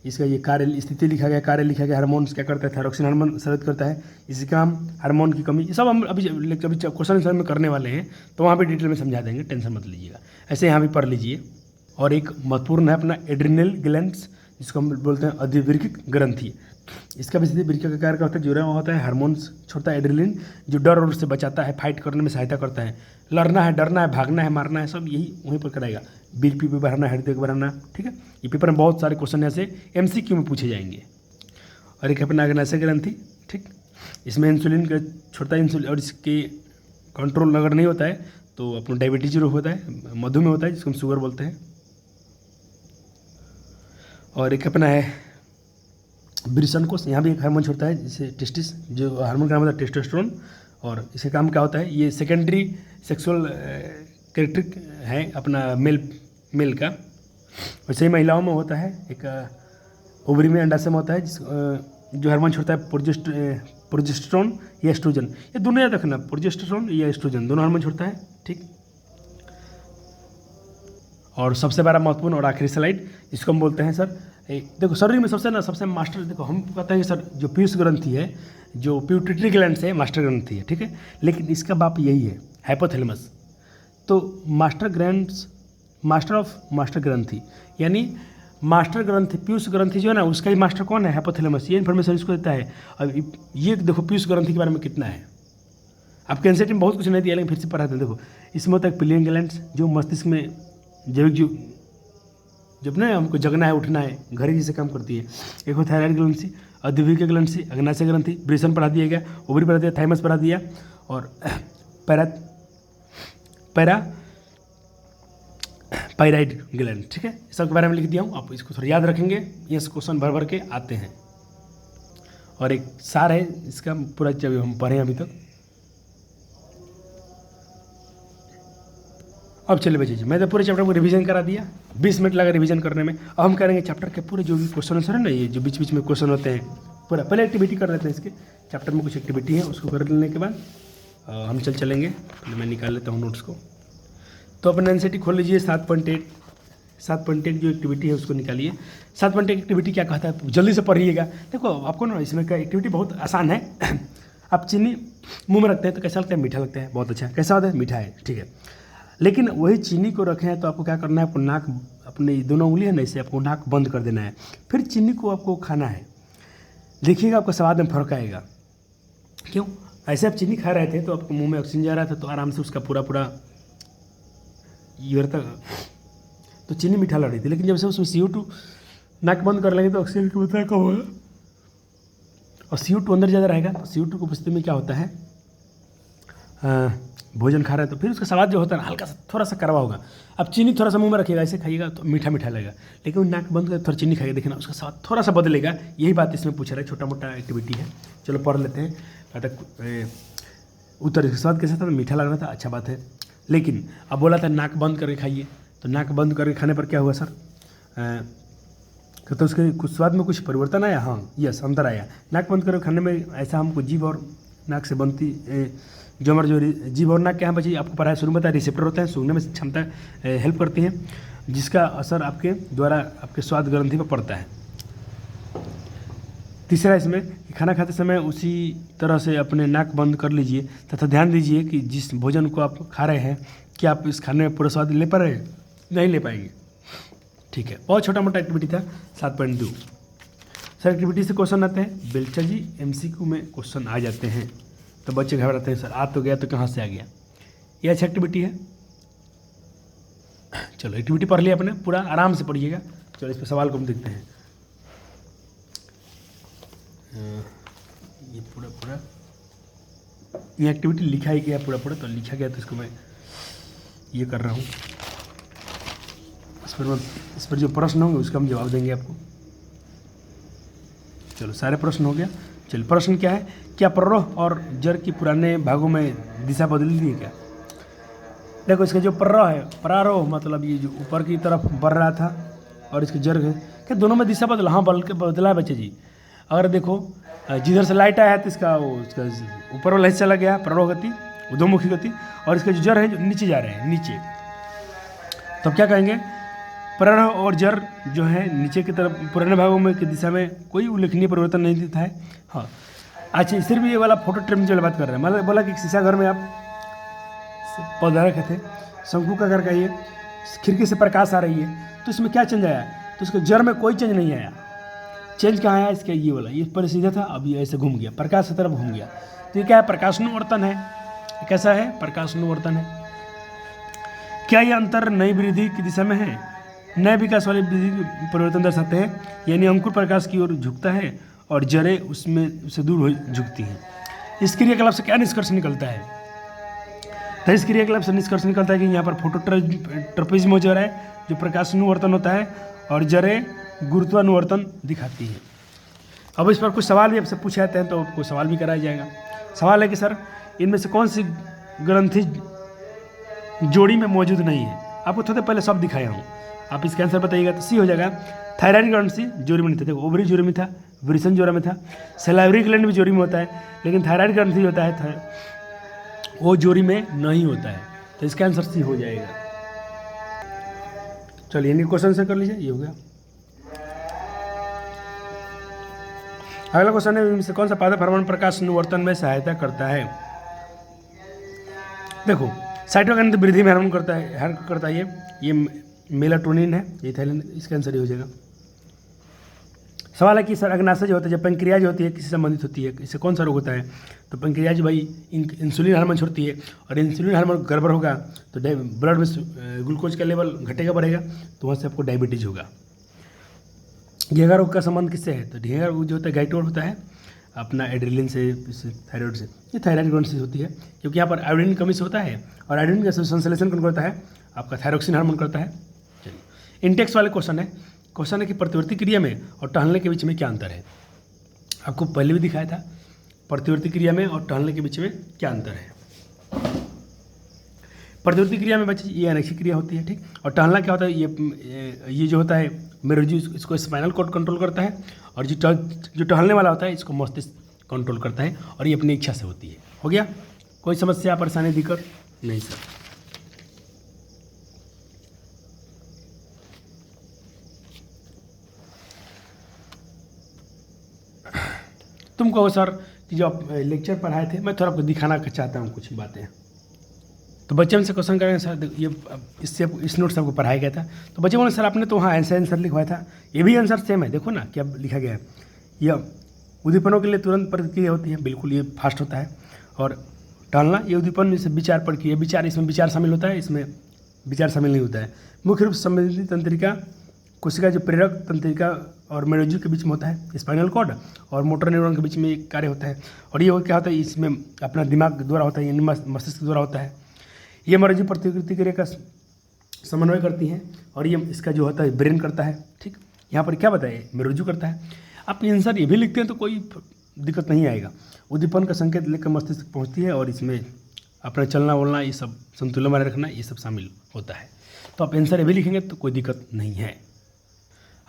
इसका ये कार्य स्थिति लिखा गया, कार्य लिखा गया, हार्मोन्स क्या करता है, थायरोक्सिन हार्मोन स्रावित करता है, इसी का हम हार्मोन की कमी, ये सब हम अभी क्वेश्चन आंसर में करने वाले हैं, तो वहाँ पे डिटेल में समझा देंगे, टेंशन मत लीजिएगा, ऐसे यहाँ भी पढ़ लीजिए। और एक महत्वपूर्ण है अपना एड्रिनल ग्लैंड्स, जिसको हम बोलते हैं अधिवृक्क ग्रंथि। इसका भी वृक्क का कार्य होता है, जुड़ा हुआ होता है, हार्मोन्स छोड़ता है एड्रिनलिन, जो डर और से बचाता है, फाइट करने में सहायता करता है, लड़ना है, डरना है, भागना है, मारना है, सब यही वहीं पर कराएगा। बीपी पे बढ़ाना, हृदय को बढ़ाना। ठीक है, ये पेपर में बहुत सारे क्वेश्चन ऐसे एमसीक्यू में पूछे जाएंगे। और एक अपना अग्नाशय ग्रंथि, ठीक, इसमें इंसुलिन का छोड़ता है, इंसुलिन, और इसके कंट्रोल अगर नहीं होता है तो अपना डायबिटीज रोग होता है, मधुमेह होता है, जिसको हम शुगर बोलते हैं। और एक अपना है वृषणकोश, यहाँ भी एक हार्मोन छोड़ता है, जिसे टेस्टिस, जो हार्मोन का नाम होता है टेस्टोस्टेरोन, और इसका काम क्या होता है, ये सेकेंडरी सेक्सुअल कैरेक्टरिक है अपना मेल का। वैसे ही महिलाओं में होता है, एक ओवरी में अंडाशय में होता है, जो हार्मोन छोड़ता है प्रोजेस्टेरोन या एस्ट्रोजन, ये दोनों याद रखना, प्रोजेस्टेरोन या एस्ट्रोजन दोनों हार्मोन छोड़ता है। ठीक, और सबसे बड़ा महत्वपूर्ण और आखिरी स्लाइड, इसको हम बोलते हैं सर, देखो शरीर में सबसे मास्टर, देखो हम कहते हैं कि सर जो पीयूष ग्रंथि है, जो पिट्यूटरी ग्लैंड है, मास्टर ग्रंथि है। ठीक है, लेकिन इसका बाप यही है हाइपोथैलेमस। तो मास्टर ऑफ मास्टर ग्रंथि, यानी मास्टर ग्रंथि, पीयूष ग्रंथि जो है ना, उसका ही मास्टर कौन है? हाइपोथैलेमस। ये इन्फॉर्मेशन इसको देता है। अब ये देखो पीयूष ग्रंथि के बारे में कितना है। आपके एनसीईआरटी में बहुत कुछ नहीं दिया, लेकिन फिर से पढ़ाते हैं। देखो इसमें होता है पिलियन ग्लैंड्स, जो मस्तिष्क में जैविक जो जब ना हमको जगना है, उठना है, घड़ी जैसे काम करती है। एक हो थायराइड ग्रंथि, अधिविक ग्रंथि, अग्नाशय ग्रंथि, ब्रेसन पढ़ा दिया गया, ओवरी पढ़ा दिया, थाइमस पढ़ा दिया, और पायराइड ग्लैंड। ठीक है, सबके बारे में लिख दिया हूँ, आप इसको थोड़ा याद रखेंगे। ये क्वेश्चन भर भर के आते हैं। और एक सार है इसका पूरा, जब हम पढ़े अभी तक। अब चलिए बच्चे जी, मैं तो पूरे चैप्टर को रिवीजन करा दिया, 20 मिनट लगा रिवीजन करने में। अब हम करेंगे चैप्टर के पूरे जो भी क्वेश्चन आंसर है ना, ये जो बीच बीच में क्वेश्चन होते हैं, पूरा पहले एक्टिविटी कर लेते हैं। इसके चैप्टर में कुछ एक्टिविटी है, उसको कर लेने के बाद हम चलेंगे। पहले मैं निकाल लेता हूँ नोट्स को। तो अपना एनसीईआरटी खोल लीजिए। 7.8 जो एक्टिविटी है उसको निकालिए। 7.1 एक्टिविटी क्या कहता है, जल्दी से पढ़िएगा। देखो आपको ना इसमें का एक्टिविटी बहुत आसान है। आप चीनी मुंह में रखते हैं तो कैसा लगता है? मीठा लगता है, बहुत अच्छा। कैसा होता है? मीठा है, ठीक है। लेकिन वही चीनी को रखे हैं तो आपको क्या करना है? आपको नाक, अपने दोनों उंगली है ना, इसे आपको नाक बंद कर देना है, फिर चीनी को आपको खाना है। देखिएगा आपको स्वाद में फर्क आएगा। क्यों? ऐसे आप चीनी खा रहे थे तो आपको मुंह में ऑक्सीजन जा रहा था, तो आराम से उसका पूरा ये तक तो चीनी मीठा लग रही थी। लेकिन जब से उसमें CO2 नाक बंद कर लेंगे तो ऑक्सीजन की मात्रा कम होगा, और CO2 अंदर ज़्यादा रहेगा। तो CO2 की उपस्थिति में क्या होता है? भोजन खा रहे हैं तो फिर उसका स्वाद जो होता है ना, हल्का सा थोड़ा सा कड़वा होगा। अब चीनी थोड़ा सा मुंह में रखिएगा, ऐसे खाइएगा तो मीठा मीठा लगेगा। लेकिन नाक बंद कर थोड़ा चीनी खाइए, देखना उसका स्वाद थोड़ा सा बदलेगा। यही बात इसमें पूछ रहा है, छोटा मोटा एक्टिविटी है। चलो पढ़ लेते हैं। उत्तर का स्वाद कैसा था? मीठा लग रहा था, अच्छा बात है। लेकिन अब बोला था नाक बंद करके खाइए, तो नाक बंद करके खाने पर क्या हुआ सर? तो उसके कुछ स्वाद में कुछ परिवर्तन आया? हाँ, यस, अंतर आया। नाक बंद करके खाने में ऐसा हमको जीभ और नाक से बनती जो हमारे जो जीभ और नाक के यहाँ बची, आपको पढ़ाया शुरू में बताया, रिसेप्टर होते हैं, सूंघने में क्षमता हेल्प करती हैं, जिसका असर आपके द्वारा आपके स्वाद ग्रंथि पर पड़ता है। तीसरा इसमें कि खाना खाते समय उसी तरह से अपने नाक बंद कर लीजिए तथा ध्यान दीजिए कि जिस भोजन को आप खा रहे हैं, क्या आप इस खाने में पूरा स्वाद ले पा रहे हैं? नहीं ले पाएंगे। ठीक है, बहुत छोटा मोटा एक्टिविटी था। 7.2 सर एक्टिविटी से क्वेश्चन आते हैं। बेलचा जी MCQ में क्वेश्चन आ जाते हैं तो बच्चे घबराते हैं, सर आ तो गया तो कहाँ से आ गया। ये अच्छा एक्टिविटी है। चलो एक्टिविटी पढ़ लिया अपने, पूरा आराम से पढ़िएगा। चलो इस पर सवाल को हम देखते हैं। ये पूरा ये एक्टिविटी लिखा ही गया पूरा, तो लिखा गया तो इसको मैं ये कर रहा हूँ। इस पर जो प्रश्न होंगे उसका हम जवाब देंगे आपको। चलो सारे प्रश्न हो गया। चलिए प्रश्न क्या है? क्या प्ररोह और जड़ की पुराने भागों में दिशा बदल दी है क्या? देखो इसका जो प्ररोह है, प्रारोह मतलब ये जो ऊपर की तरफ बढ़ रहा था, और इसके जड़ है क्या दोनों में दिशा बदला? हाँ, बदला है बच्चे जी। अगर देखो जिधर से लाइट आया है तो इसका ऊपर वाला हिस्सा चला गया, प्ररोह गति, उधोमुखी गति, और इसके जो जड़ है जो नीचे जा रहे हैं, नीचे। तो क्या कहेंगे? प्ररोह और जड़ जो है नीचे की तरफ पुराने भागों में की दिशा में कोई उल्लेखनीय परिवर्तन नहीं दिखता है। हाँ, अच्छा सिर्फ ये वाला फोटो ट्रिम जो बात कर रहे हैं, मतलब बोला कि शीशा घर में आप पौधा रखे थे, शंकु का घर का ये खिड़की से प्रकाश आ रही है, तो इसमें क्या चेंज आया? तो इसके जड़ में कोई चेंज नहीं आया। चेंज कहाँ आया? इसका ये वाला, ये पर सीधा था, अब ये ऐसे घूम गया, प्रकाश की तरफ घूम गया। तो ये क्या है? प्रकाशानुवर्तन है। कैसा है? प्रकाशानुवर्तन है। क्या ये अंतर नई वृद्धि की दिशा में है? नए विकास वाले वृद्धि परिवर्तन दर्शाते हैं, यानी अंकुर प्रकाश की ओर झुकता है और जड़ें उसमें उससे दूर हो झुकती हैं। इस क्रियाकलाप से क्या निष्कर्ष निकलता है? तो इस क्रियाकलाप से निष्कर्ष निकलता है कि यहाँ पर फोटोट्रॉपिज्म हो जा रहा है, जो प्रकाशानुवर्तन होता है, और जड़ें गुरुत्वानुवर्तन दिखाती हैं। अब इस पर कुछ सवाल भी आपसे पूछे जाते हैं, तो आपको सवाल भी कराया जाएगा। सवाल है कि सर इनमें से कौन सी ग्रंथि जोड़ी में मौजूद नहीं है? आपको थोड़े पहले सब दिखाया हूँ, आप इसका आंसर बताइएगा। तो सी हो जाएगा। थायराइड ग्रंथि जोड़ी में नहीं था। देखो ओवरी जोड़ी में था, ब्रिसन जोड़ा में था, सैलाइवरी ग्लैंड भी जोड़ी में होता है, लेकिन थायराइड ग्रंथि होता है वो जोड़ी में नहीं होता है। तो इसका आंसर सी हो जाएगा। चलिए इनके क्वेश्चन से कर लीजिए। ये हो गया। अगला क्वेश्चन है, इनसे कौन सा पादप हार्मोन प्रकाशानुवर्तन में सहायता करता है? देखो साइटोकाइनेसिस वृद्धि में हार्मोन करता है ये मेलाटोनिन है, ये थायराइड, इसका आंसर ये हो जाएगा। सवाल है कि सर अग्नाशय जो होता है, जब पेंक्रियाज होती है किसी संबंधित होती है, इससे कौन सा रोग होता है? तो पेंक्रियाज भाई इंसुलिन हार्मोन छोड़ती है, और इंसुलिन हार्मोन गड़बड़ होगा तो ब्लड में ग्लूकोज का लेवल घटेगा बढ़ेगा, तो वहाँ से आपको डायबिटीज होगा। घेंघा रोग का संबंध किससे है? तो घेंघा रोग जो होता है गाइटोड होता है अपना एड्रेलिन से, थायराइड से। ये थायराइड ग्रंथि से होती है, क्योंकि यहाँ पर आयोडीन कमी से होता है, और आयोडीन का संश्लेषण कौन करता है? आपका थायरोक्सिन हार्मोन करता है। चलिए इंटेक्स वाले क्वेश्चन है कि प्रतिवर्ती क्रिया में और टहलने के बीच में क्या अंतर है? आपको पहले भी दिखाया था, प्रतिवर्ती क्रिया में और टहलने के बीच में क्या अंतर है। प्रतिवर्ती क्रिया में बच्चे ये अनैच्छिक क्रिया होती है, ठीक। और टहलना क्या होता है? ये जो होता है मेरुरज्जु, इसको स्पाइनल कॉर्ड कंट्रोल करता है, और जो टहलने वाला होता है इसको मस्तिष्क कंट्रोल करता है, और ये अपनी इच्छा से होती है। हो गया? कोई समस्या, परेशानी, दिक्कत? नहीं सर। तुम कहो सर कि जो आप लेक्चर पढ़ाए थे, मैं थोड़ा आपको दिखाना चाहता हूँ कुछ बातें। तो बच्चे हमसे क्वेश्चन करेंगे सर ये इससे इस नोट से आपको पढ़ाया गया था, तो बच्चे बोले सर आपने तो वहाँ आंसर लिखवाया था, ये भी आंसर सेम है, देखो ना क्या लिखा गया है। यह उद्दीपनों के लिए तुरंत प्रतिक्रिया होती है, बिल्कुल ये फास्ट होता है। और टहलना ये उद्दीपन से विचार प्रक्रिया, विचार, इसमें विचार शामिल होता है, इसमें विचार शामिल नहीं होता है। मुख्य रूप से संवेदी तंत्रिका, कोशिका जो प्रेरक तंत्रिका और मेरुरज्जु के बीच में होता है, स्पाइनल कॉर्ड और मोटर न्यूरॉन के बीच में एक कार्य होता है। और ये क्या होता है? इसमें अपना दिमाग द्वारा होता है, यानी मस्तिष्क द्वारा होता है। ये मेरुरज्जु प्रतिकृति क्रिया का समन्वय करती हैं, और ये इसका जो होता है ब्रेन करता है, ठीक। यहाँ पर क्या बताइए? मेरुरज्जु करता है। आप आंसर ये भी लिखते हैं तो कोई दिक्कत नहीं आएगा। उद्दीपन का संकेत लेकर मस्तिष्क पहुँचती है, और इसमें अपना चलना बोलना, ये सब संतुलन बनाए रखना, ये सब शामिल होता है। तो आप आंसर ये भी लिखेंगे तो कोई दिक्कत नहीं है।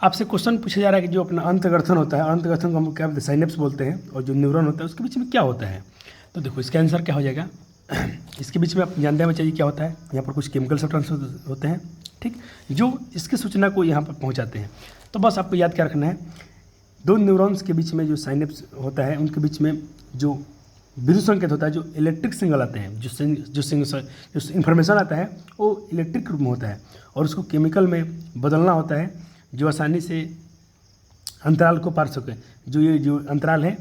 आपसे क्वेश्चन पूछा जा रहा है कि जो अपना अंतगर्थन होता है, अंतगर्थन को हम क्या बोलते हैं? साइनेप्स बोलते हैं। और जो न्यूरॉन होता है उसके बीच में क्या होता है? तो देखो इसका आंसर क्या हो जाएगा। इसके बीच में आप जानते हैं बच्चे क्या होता है? यहाँ पर कुछ केमिकल सब्सटेंस होते हैं, ठीक, जो इसकी सूचना को यहाँ पर पहुँचाते हैं। तो बस आपको याद क्या रखना है, दो न्यूरॉन्स के बीच में जो साइनेप्स होता है उनके बीच में जो विद्युत संकेत होता है, जो इलेक्ट्रिक सिग्नल आते हैं, जो इन्फॉर्मेशन आता है वो इलेक्ट्रिक रूप में होता है, और उसको केमिकल में बदलना होता है, जो आसानी से अंतराल को पार सके। ये जो अंतराल है,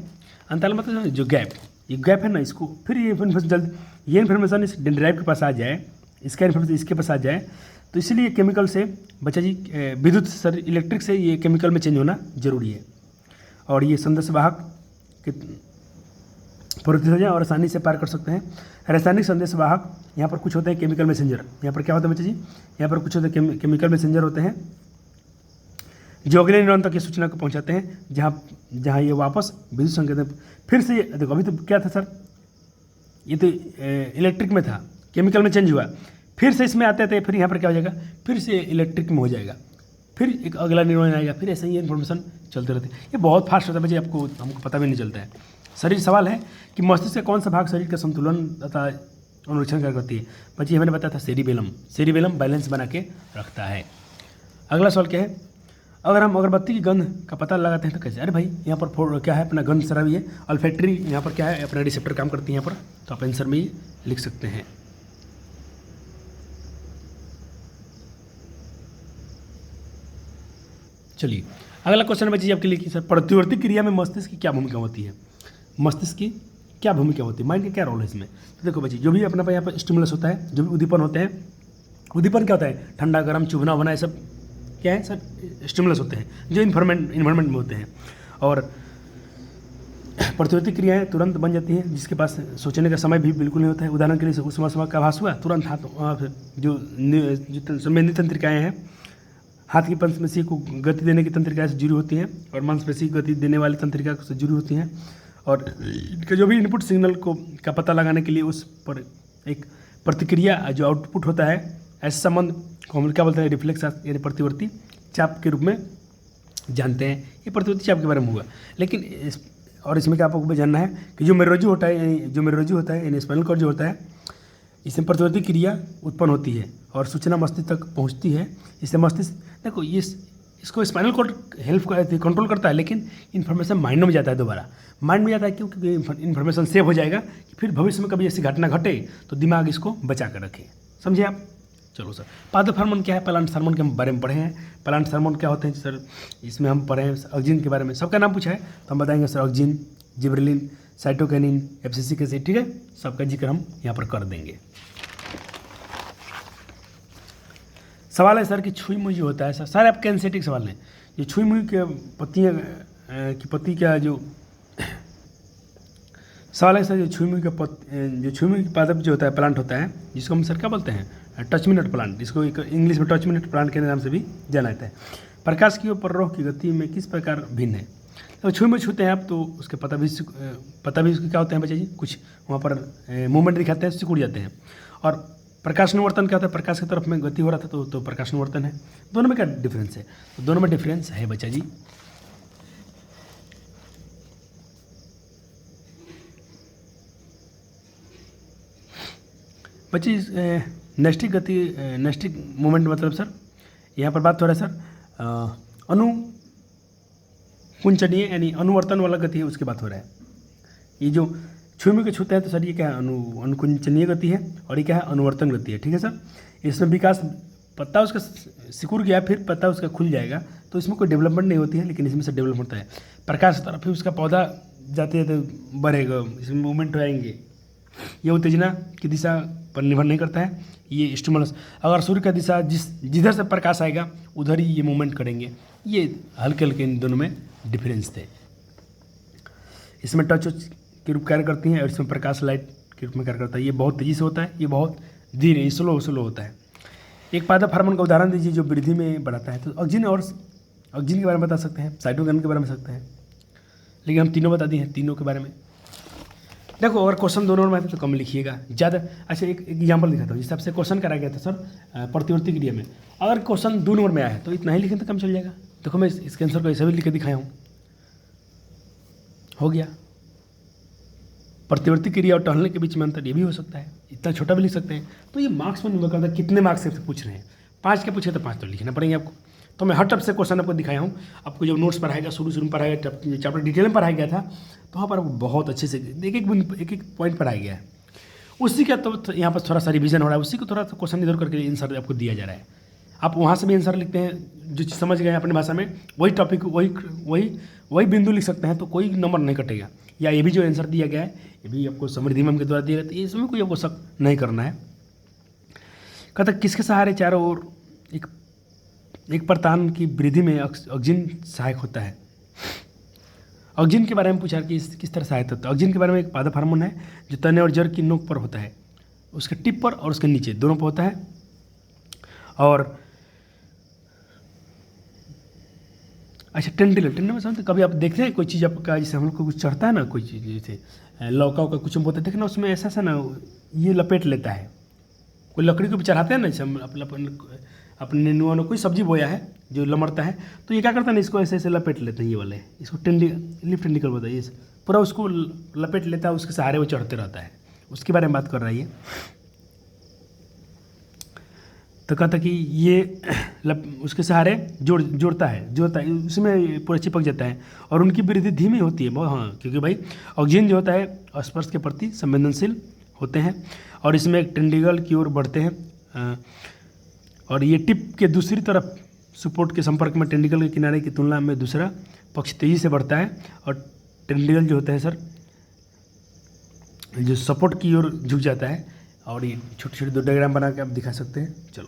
अंतराल मतलब जो गैप, ये गैप है ना, इसको फिर ये इन्फॉर्मेशन इस ड्राइव के पास आ जाए, इसका इन्फॉर्मेशन इसके पास आ जाए, तो इसलिए केमिकल से बच्चा जी विद्युत सर इलेक्ट्रिक से ये केमिकल में चेंज होना जरूरी है। और ये संदेशवाहक के प्रवृत्ति हो जाए और आसानी से पार कर सकते हैं। रासायनिक संदेशवाहक, यहाँ पर कुछ होते हैं केमिकल मैसेंजर। यहाँ पर क्या होता है बच्चा जी? यहाँ पर कुछ होते हैं केमिकल मैसेंजर होते हैं, जो अगले न्यूरॉन तक की सूचना को पहुंचाते हैं, जहां ये वापस विद्युत संकेत फिर से। देखो अभी तो क्या था सर, ये तो इलेक्ट्रिक में था, केमिकल में चेंज हुआ, फिर से इसमें आते थे, फिर यहाँ पर क्या हो जाएगा? फिर से इलेक्ट्रिक में हो जाएगा, फिर एक अगला न्यूरॉन आएगा, फिर ऐसे ही इन्फॉर्मेशन चलते रहते हैं। ये बहुत फास्ट होता है बच्चे, हमको पता भी नहीं चलता है। शरीर सवाल है कि मस्तिष्क का कौन सा भाग शरीर का संतुलन तथा अनुरक्षण करती है? बच्चे मैंने बताया था सेरिबेलम बैलेंस बना के रखता है। अगला सवाल क्या है? अगर हम अगरबत्ती की गंध का पता लगाते हैं तो कैसे? अरे भाई यहाँ पर क्या है अपना गंध शराबी है, अल्फैक्टरी यहाँ पर क्या है अपना रिसेप्टर काम करती है यहाँ पर, तो आप आंसर में ये लिख सकते हैं। चलिए अगला क्वेश्चन बच्चे आपके लिए कि सर प्रतिवर्ती क्रिया में मस्तिष्क की क्या भूमिका होती है? मस्तिष्क की क्या भूमिका होती है, माइंड का क्या रोल है इसमें? तो देखो बच्चे जो भी अपना यहाँ पर स्टिमुलस होता है, जो भी उद्दीपन होते हैं, उद्दीपन क्या होता है? ठंडा गर्म चुभना होना, ये सब क्या है सर? स्टिमुलस होते हैं जो इन्वायरमेंट में होते हैं। और प्रतिवर्ती क्रियाएं तुरंत बन जाती हैं, जिसके पास सोचने का समय भी बिल्कुल नहीं होता है। उदाहरण के लिए उष्मा का आभास हुआ, तुरंत हाथ जो संवेदी तंत्रिकाएँ हैं, हाथ की मांसपेशी को गति देने की तंत्रिका से जुड़ी होती हैं, और मांसपेशी गति देने वाली तंत्रिका से जुड़ी होती हैं। और इनके जो भी इनपुट सिग्नल का पता लगाने के लिए उस पर एक प्रतिक्रिया जो आउटपुट होता है, ऐसे संबंध को हम क्या बोलते हैं? रिफ्लेक्स यानी प्रतिवर्ती चाप के रूप में जानते हैं। ये प्रतिवर्ती चाप के बारे में हुआ। लेकिन इसमें क्या आपको जानना है कि जो मेरुरज्जु होता है यानी स्पाइनल कॉर्ड जो होता है, इसमें प्रतिवर्ती क्रिया उत्पन्न होती है और सूचना मस्तिष्क तक पहुंचती है। इससे मस्तिष्क देखो इसको स्पाइनल कॉर्ड हेल्प कंट्रोल करता है, लेकिन इन्फॉर्मेशन माइंड में जाता है, दोबारा माइंड में जाता है। क्यों? क्योंकि इन्फॉर्मेशन सेव हो जाएगा कि फिर भविष्य में कभी ऐसी घटना घटे तो दिमाग इसको बचा कर रखे। समझे आप? चलो सर, पादप हार्मोन क्या है? प्लांट हार्मोन के बारे में पढ़े हैं। प्लांट हार्मोन क्या होते हैं सर? इसमें हम पढ़े हैं ऑक्जिन के बारे में, सबका नाम पूछा है तो हम बताएंगे sir auxin, gibberellin, cytokinin, abscisic acid, ठीक है, सबका जिक्र हम यहाँ पर कर देंगे। सवाल है सर कि छुई मुई जो होता है सर, सारे आपके एनसीईआरटी सवाल हैं। ये छुई मुई के पत्तियाँ की पत्ती का जो सवाल है सर, जो छुई मुई का जो छुई मुई पादप जो होता है प्लांट होता है, जिसको हम सर क्या बोलते हैं? टच मिनट प्लांट, जिसको इंग्लिश में टच मिनट प्लांट के नाम से भी जाना जाता है। प्रकाश की और प्ररोह की गति में किस प्रकार भिन्न है? तो छुई में छूते हैं आप तो उसके पता भी उसके क्या होते हैं बच्चे जी? कुछ वहाँ पर मूवमेंट दिखाते हैं, सिकुड़ जाते हैं। और प्रकाशनुवर्तन क्या होता है? प्रकाश की तरफ में गति हो रहा था तो प्रकाशनुवर्तन है। दोनों में क्या डिफरेंस है? तो दोनों में डिफरेंस है बच्चा जी। बच्चे नैष्टिक गति, नैष्टिक मूवमेंट मतलब सर यहाँ पर बात हो रहा है सर अनुकुंचनीय यानी अनुवर्तन वाला गति है, उसकी बात हो रहा है। ये जो छुई के छूते हैं तो सर ये क्या है? अनुकुंचनीय गति है और ये क्या है? अनुवर्तन गति है, ठीक है सर। इसमें विकास, पत्ता उसका सिकुड़ गया फिर पत्ता उसका खुल जाएगा तो इसमें कोई डेवलपमेंट नहीं होती है, लेकिन इसमें से डेवलपमेंट होता है। प्रकाश की तरफ फिर उसका पौधा जाते जाते बढ़ेगा, इसमें मूवमेंट आएंगे। ये उत्तेजना की दिशा पर निर्भर नहीं करता है, ये स्टिमुलस। अगर सूर्य का दिशा जिधर से प्रकाश आएगा उधर ही ये मूवमेंट करेंगे। ये हल्के हल्के इन दोनों में डिफरेंस थे। इसमें टच के रूप कार्य करती हैं और इसमें प्रकाश लाइट के रूप में कार्य करता है। ये बहुत तेज़ी से होता है, ये बहुत धीरे स्लो होता है। एक पादप हार्मोन का उदाहरण दीजिए जो वृद्धि में बढ़ाता है। तो ऑक्जिन के बारे में बता सकते हैं, साइटोकिनिन के बारे में सकते हैं, लेकिन हम तीनों बता दिए हैं, तीनों के बारे में। देखो अगर क्वेश्चन दोनों में आते तो कम लिखिएगा ज़्यादा। अच्छा एक एग्जाम्पल दिखाता हूँ, जिस हिसाब से क्वेश्चन कराया गया था सर प्रतिवर्ती क्रिया में, अगर क्वेश्चन 2 नंबर में आया है तो इतना ही लिखें तो कम चल जाएगा। देखो मैं इसके आंसर को ऐसे भी लिख के दिखाया हूँ, हो गया। प्रतिवर्ती क्रिया और टहलने के बीच में अंतर ये भी हो सकता है, इतना छोटा भी लिख सकते हैं। तो ये मार्क्स में निर्भर करता है कितने मार्क्स से पूछ रहे हैं। 5 के पूछे तो 5 तो लिखना पड़ेंगे आपको। तो मैं हर टप से क्वेश्चन आपको दिखाया हूँ। आपको जब नोट्स पढ़ाएगा शुरू में पढ़ाएगा, चैप्टर डिटेल में पढ़ाया गया था तो वहाँ पर बहुत अच्छे से एक पॉइंट पढ़ाया गया है। उसी का तो यहाँ पर थोड़ा सा रिवीजन हो रहा है, उसी को थोड़ा सा क्वेश्चन इधर करके आंसर आपको दिया जा रहा है। आप वहाँ से भी आंसर लिखते हैं, जो चीज़ समझ गए अपनी भाषा में वही टॉपिक वही बिंदु लिख सकते हैं तो कोई नंबर नहीं कटेगा। या ये भी जो आंसर दिया गया है ये भी आपको समृद्धि मैम के द्वारा दिया गया, तो इसमें कोई आपको शक नहीं करना है। कहता किसके सहारे चारों ओर एक प्रतान की वृद्धि में ऑक्जिन सहायक होता है। ऑक्जिन के बारे में पूछा कि किस तरह सहायता होता है। ऑक्जिन के बारे में एक पादप हार्मोन है जो तने और जड़ की नोक पर होता है, उसके टिप पर और उसके नीचे दोनों पर होता है। और अच्छा टेंटिकल में समझते कभी आप देखते हैं कोई चीज़ आपका, जैसे हम लोग को कुछ चढ़ता है ना, कोई चीज़ जैसे लौका का कुछ हम बोलते हैं, देखना उसमें ऐसा ना ये लपेट लेता है। कोई लकड़ी को भी चढ़ाते हैं ना, जैसे हम अपने नुआ ने कोई सब्जी बोया है जो लमड़ता है तो ये क्या करता है ना, इसको ऐसे लपेट लेते हैं। ये वाले इसको लिप टेंटिकल बोलते हैं। ये पूरा उसको लपेट लेता है, उसके सहारे वो चढ़ते रहता है, उसके बारे में बात कर रही है। तो कहता कि ये उसके सहारे जोड़ता है उसमें पूरा चिपक जाता है और उनकी वृद्धि धीमी होती है बहुत। हाँ, क्योंकि भाई ऑक्सीजन जो होता है स्पर्श के प्रति संवेदनशील होते हैं और इसमें एक टेंटिकल की ओर बढ़ते हैं और ये टिप के दूसरी तरफ सपोर्ट के संपर्क में टेंटिकल के किनारे की तुलना में दूसरा पक्ष तेजी से बढ़ता है और टेंटिकल जो होता है सर जो सपोर्ट की ओर झुक जाता है। और ये छोटे छोटे 2 डायग्राम बना के आप दिखा सकते हैं। चलो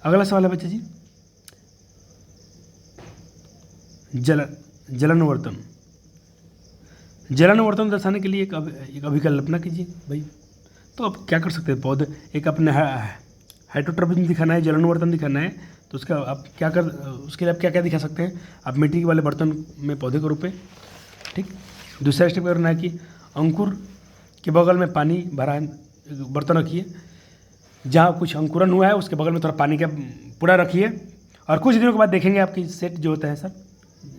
अगला सवाल है बच्चे जी, जलानुवर्तन दर्शाने के लिए एक अभिकल्पना कीजिए भाई। तो आप क्या कर सकते हैं, पौधे एक अपने हाइड्रोट्रॉपिज्म दिखाना है, जलानुवर्तन दिखाना है, तो उसका आप उसके लिए आप क्या क्या दिखा सकते हैं। आप मिट्टी वाले बर्तन में पौधे को रोपें, ठीक। दूसरा स्टेप करना है कि अंकुर के बगल में पानी भरा बर्तन रखिए, जहाँ कुछ अंकुरन हुआ है उसके बगल में थोड़ा पानी का पूरा रखिए और कुछ दिनों के बाद देखेंगे आपकी सेट जो होता है सर,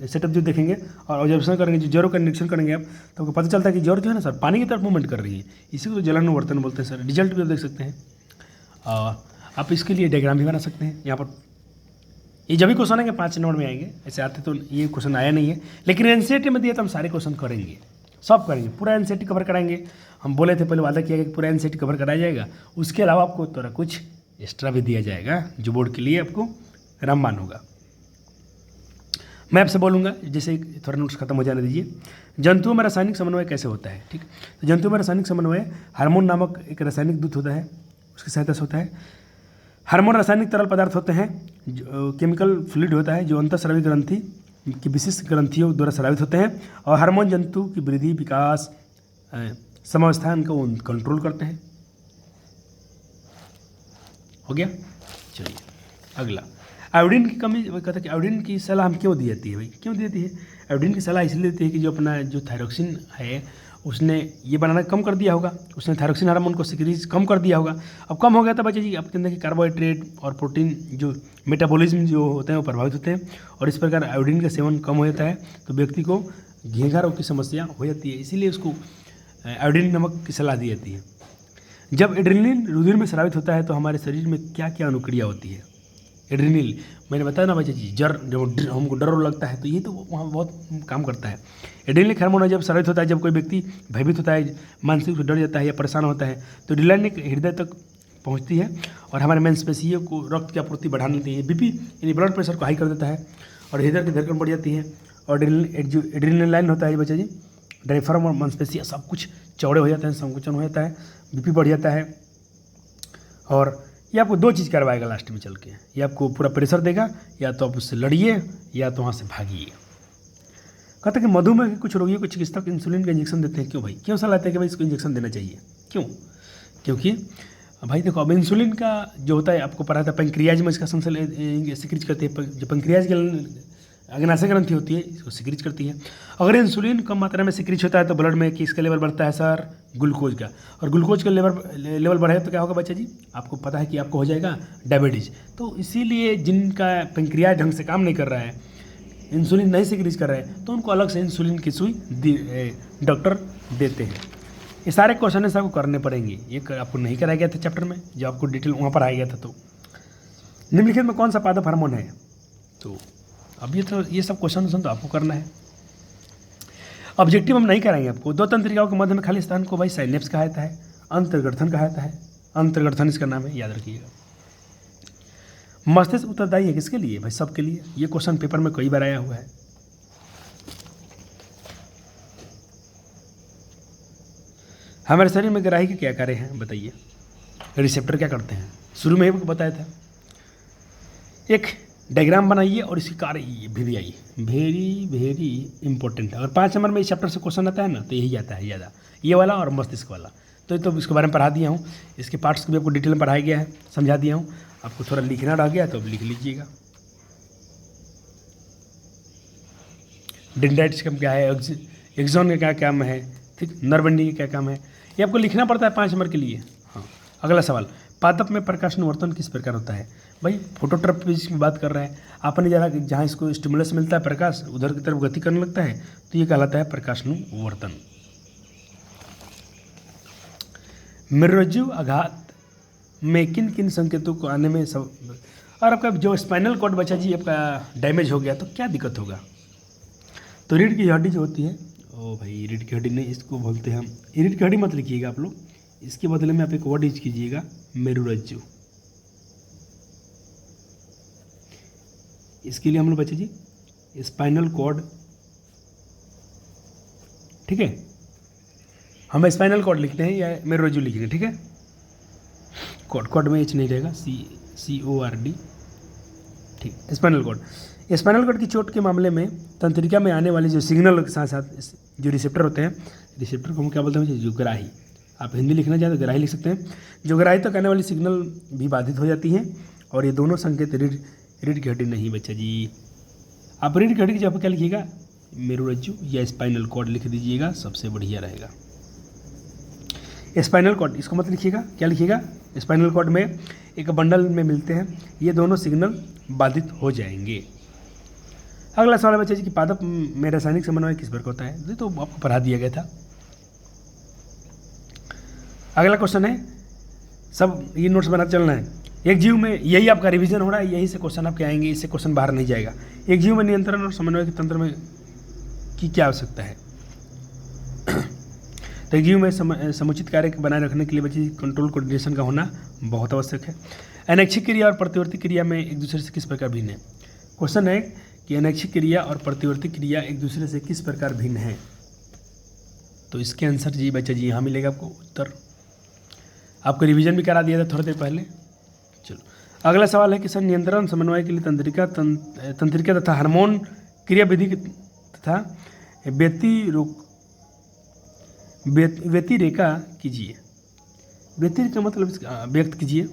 सेटअप जो देखेंगे और ऑब्जर्वेशन करेंगे, जो जड़ों का निरीक्षण करेंगे आप, तो आपको पता चलता है कि जड़ जो है ना सर पानी की तरफ मूवमेंट कर रही है। इसी को जलानुवर्तन बोलते हैं सर। रिजल्ट भी आप देख सकते हैं और आप इसके लिए डायग्राम भी बना सकते हैं। यहाँ पर ये जब भी क्वेश्चन आएंगे 5 नंबर में आएंगे, ऐसे आते तो ये क्वेश्चन आया नहीं है, लेकिन एनसीईआरटी में दिया तो हम सारे क्वेश्चन करेंगे, सब करेंगे, पूरा एनसीईआरटी कवर कराएंगे। हम बोले थे पहले, वादा किया गया कि पूरा एनसीईआरटी कवर कराया जाएगा। उसके अलावा आपको थोड़ा कुछ एक्स्ट्रा भी दिया जाएगा जो बोर्ड के लिए आपको रामबाण होगा। मैं आपसे बोलूँगा, जैसे थोड़ा नोट्स खत्म हो जाने दीजिए। जंतुओं में रासायनिक समन्वय कैसे होता है, ठीक। तो जंतुओं में रासायनिक समन्वय हार्मोन नामक एक रासायनिक दूत होता है, उसकी सहायता से होता है। हार्मोन रासायनिक तरल पदार्थ होते हैं, केमिकल फ्लूइड होता है जो अंतःस्रावी ग्रंथि की विशिष्ट ग्रंथियों द्वारा स्रावित होते हैं। और हार्मोन जंतु की वृद्धि, विकास, समावस्थान को कंट्रोल करते हैं। हो गया। चलिए अगला, आयोडीन की कमी। कहते हैं कि आयोडीन की सलाह हम क्यों दी जाती है भाई, क्यों दी जाती है? आयोडीन की सलाह इसलिए देती है कि जो अपना जो थायरोक्सिन है उसने ये बनाना कम कर दिया होगा, उसने थायरोक्सिन हार्मोन को सिक्रीज कम कर दिया होगा। अब कम हो गया था बच्चे जी, आपके अंदर के कार्बोहाइड्रेट और प्रोटीन जो मेटाबॉलिज्म जो होते हैं वो प्रभावित होते हैं, और इस प्रकार आयोडीन का सेवन कम हो जाता है तो व्यक्ति को घेंघा रोग की समस्या हो जाती है। इसीलिए उसको आयोडीन नमक की सलाह दी जाती है। जब एड्रेनलिन रुधिर में स्रावित होता है तो हमारे शरीर में क्या क्या अनुक्रिया होती है? एड्रेनलिन, मैंने बताया ना बच्चे जी, जब हमको डर लगता है तो ये तो वहाँ बहुत काम करता है। एड्रेनलिन हार्मोन जब स्रावित होता है, जब कोई व्यक्ति भयभीत होता है, मानसिक रूप से डर जाता है या परेशान होता है, तो एड्रेनलिन हृदय तक पहुँचती है और हमारे मांसपेशियों को रक्त की आपूर्ति बढ़ा देती है। बीपी यानी ब्लड प्रेशर को हाई कर देता है और हृदय की धड़कन बढ़ जाती है। और एड्रेनलिन होता है बच्चे जी, डायफ्राम और मांसपेशियाँ सब कुछ चौड़े हो जाते हैं, संकुचन हो जाता है, बीपी बढ़ जाता है। और ये आपको दो चीज़ करवाएगा लास्ट में चल के, ये आपको पूरा प्रेशर देगा, या तो आप उससे लड़िए या तो वहाँ से भागिए। कहते हैं कि मधुमेह के कुछ रोगियों को चिकित्सक इंसुलिन का इंजेक्शन देते हैं। क्यों भाई, क्यों सलाह देते हैं कि भाई इसको इंजेक्शन देना चाहिए? क्यों? क्योंकि भाई देखो, अब इंसुलिन का जो होता है आपको पता था, पेंक्रियाज में इसका सिक्रीज करती है, जो पेंक्रियाज की अग्नाशय ग्रंथि होती है इसको सिक्रीज करती है। अगर इंसुलिन कम मात्रा में सिक्रीज होता है तो ब्लड में किसका लेवल बढ़ता है सर? ग्लूकोज का। और ग्लूकोज का लेवल बढ़े तो क्या होगा बच्चा जी? आपको पता है कि आपको हो जाएगा डायबिटीज। तो इसीलिए जिनका पेंक्रियाज ढंग से काम नहीं कर रहा है, इंसुलिन नहीं सिक्रीज कर रहे हैं, तो उनको अलग से इंसुलिन की सुई डॉक्टर देते हैं। ये सारे क्वेश्चन आपको करने पड़ेंगे, ये आपको नहीं कराया गया था चैप्टर में, जो आपको डिटेल वहाँ पर आया गया था। तो निम्नलिखित में कौन सा पादप हार्मोन है? तो अब ये सब क्वेश्चन तो आपको करना है। ऑब्जेक्टिव हम नहीं कराएंगे आपको। दो तंत्रिकाओं के मध्य में खाली स्थान को भाई साइनेप्स कहा जाता है, अंतर्गठन कहा जाता है। अंतर्गठन इसका नाम है, याद रखिएगा। मस्तिष्क उत्तरदायी है किसके लिए भाई? सबके लिए। ये क्वेश्चन पेपर में कई बार आया हुआ है। हमारे शरीर में ग्राही के क्या कार्य हैं बताइए? रिसेप्टर क्या करते हैं? शुरू में ही आपको बताया था। एक डायग्राम बनाइए और इसकी कार्य भी आइए, वेरी इंपॉर्टेंट। अगर 5 नंबर में इस चैप्टर से क्वेश्चन आता है ना तो यही आता है ज़्यादा, ये वाला और मस्तिष्क वाला। तो इसके बारे में पढ़ा दिया हूँ, इसके पार्ट्स को भी आपको डिटेल में पढ़ाया गया है, समझा दिया हूँ। आपको थोड़ा लिखना रह गया तो अब लिख लीजिएगा। डेंड्राइटिस का क्या है, एक्सॉन का क्या काम है, ठीक, नर्व एंडिंग का क्या काम है, ये आपको लिखना पड़ता है 5 नंबर के लिए। हाँ, अगला सवाल, पादप में प्रकाश अनुवर्तन किस प्रकार होता है? भाई फोटोट्रॉपिज्म की बात कर रहे हैं आपने, जहाँ इसको स्टिमुलस मिलता है प्रकाश, उधर की तरफ गति करने लगता है, तो ये कहलाता है प्रकाशानुवर्तन। मेरुरज्जु आघात में किन किन संकेतों को आने में सब, और आपका जो स्पाइनल कॉर्ड बच्चा जी आपका डैमेज हो गया तो क्या दिक्कत होगा? तो रीढ़ की हड्डी जो होती है, ओ भाई रीढ़ की हड्डी नहीं, इसको बोलते हैं हम, रीढ़ की हड्डी मत लिखिएगा आप लोग, इसके बदले में आप एक वर्ड यूज कीजिएगा, मेरुरज्जु। इसके लिए हम लोग बच्चे जी स्पाइनल कॉर्ड, ठीक है, हम स्पाइनल कॉर्ड लिखते हैं या मेरुरज्जु लिखेंगे, ठीक है। कॉर्ड में एच नहीं रहेगा, CORD, ठीक। स्पाइनल कॉर्ड की चोट के मामले में तंत्रिका में आने वाले जो सिग्नल के साथ साथ जो रिसेप्टर होते हैं, रिसेप्टर को हम क्या बोलते हैं? जो ग्राही। आप हिंदी लिखना चाहें तो ग्राही लिख सकते हैं। जो ग्राही तक आने वाली सिग्नल भी बाधित हो जाती हैं, और ये दोनों संकेत रीढ़ की हड्डी नहीं बच्चा जी। आप रीढ़ की हड्डी की जगह क्या लिखिएगा? मेरुरज्जु या स्पाइनल कॉर्ड लिख दीजिएगा, सबसे बढ़िया रहेगा। स्पाइनल कॉर्ड इसको मत लिखिएगा, क्या लिखिएगा? स्पाइनल कॉर्ड में एक बंडल में मिलते हैं, ये दोनों सिग्नल बाधित हो जाएंगे। अगला सवाल है बच्चे जी कि पादप में रासायनिक समन्वय किस प्रकार होता है? ये तो आपको पढ़ा दिया गया था। अगला क्वेश्चन है, सब ये नोट्स बना चलना है। एक जीव में, यही आपका रिवीजन हो रहा है, यही से क्वेश्चन आपके आएंगे, इससे क्वेश्चन बाहर नहीं जाएगा। एक जीव में नियंत्रण और समन्वय के तंत्र में की क्या आवश्यकता है? तो जीव में समुचित कार्य बनाए रखने के लिए बच्चे कंट्रोल कोऑर्डिनेशन का होना बहुत आवश्यक है। अनैच्छिक क्रिया और प्रतिवर्ती क्रिया में एक दूसरे से किस प्रकार भिन्न है? क्वेश्चन है कि अनैच्छिक क्रिया और प्रतिवर्ती क्रिया एक दूसरे से किस प्रकार भिन्न है। तो इसके आंसर जी बच्चा जी यहाँ मिलेगा आपको उत्तर। आपको रिवीजन भी करा दिया था थोड़ी देर पहले। चलो अगला सवाल है कि सर नियंत्रण समन्वय के लिए तंत्रिका तथा हार्मोन क्रिया विधि तथा व्यतिरेका कीजिए। व्यतिरेका मतलब व्यक्त कीजिए।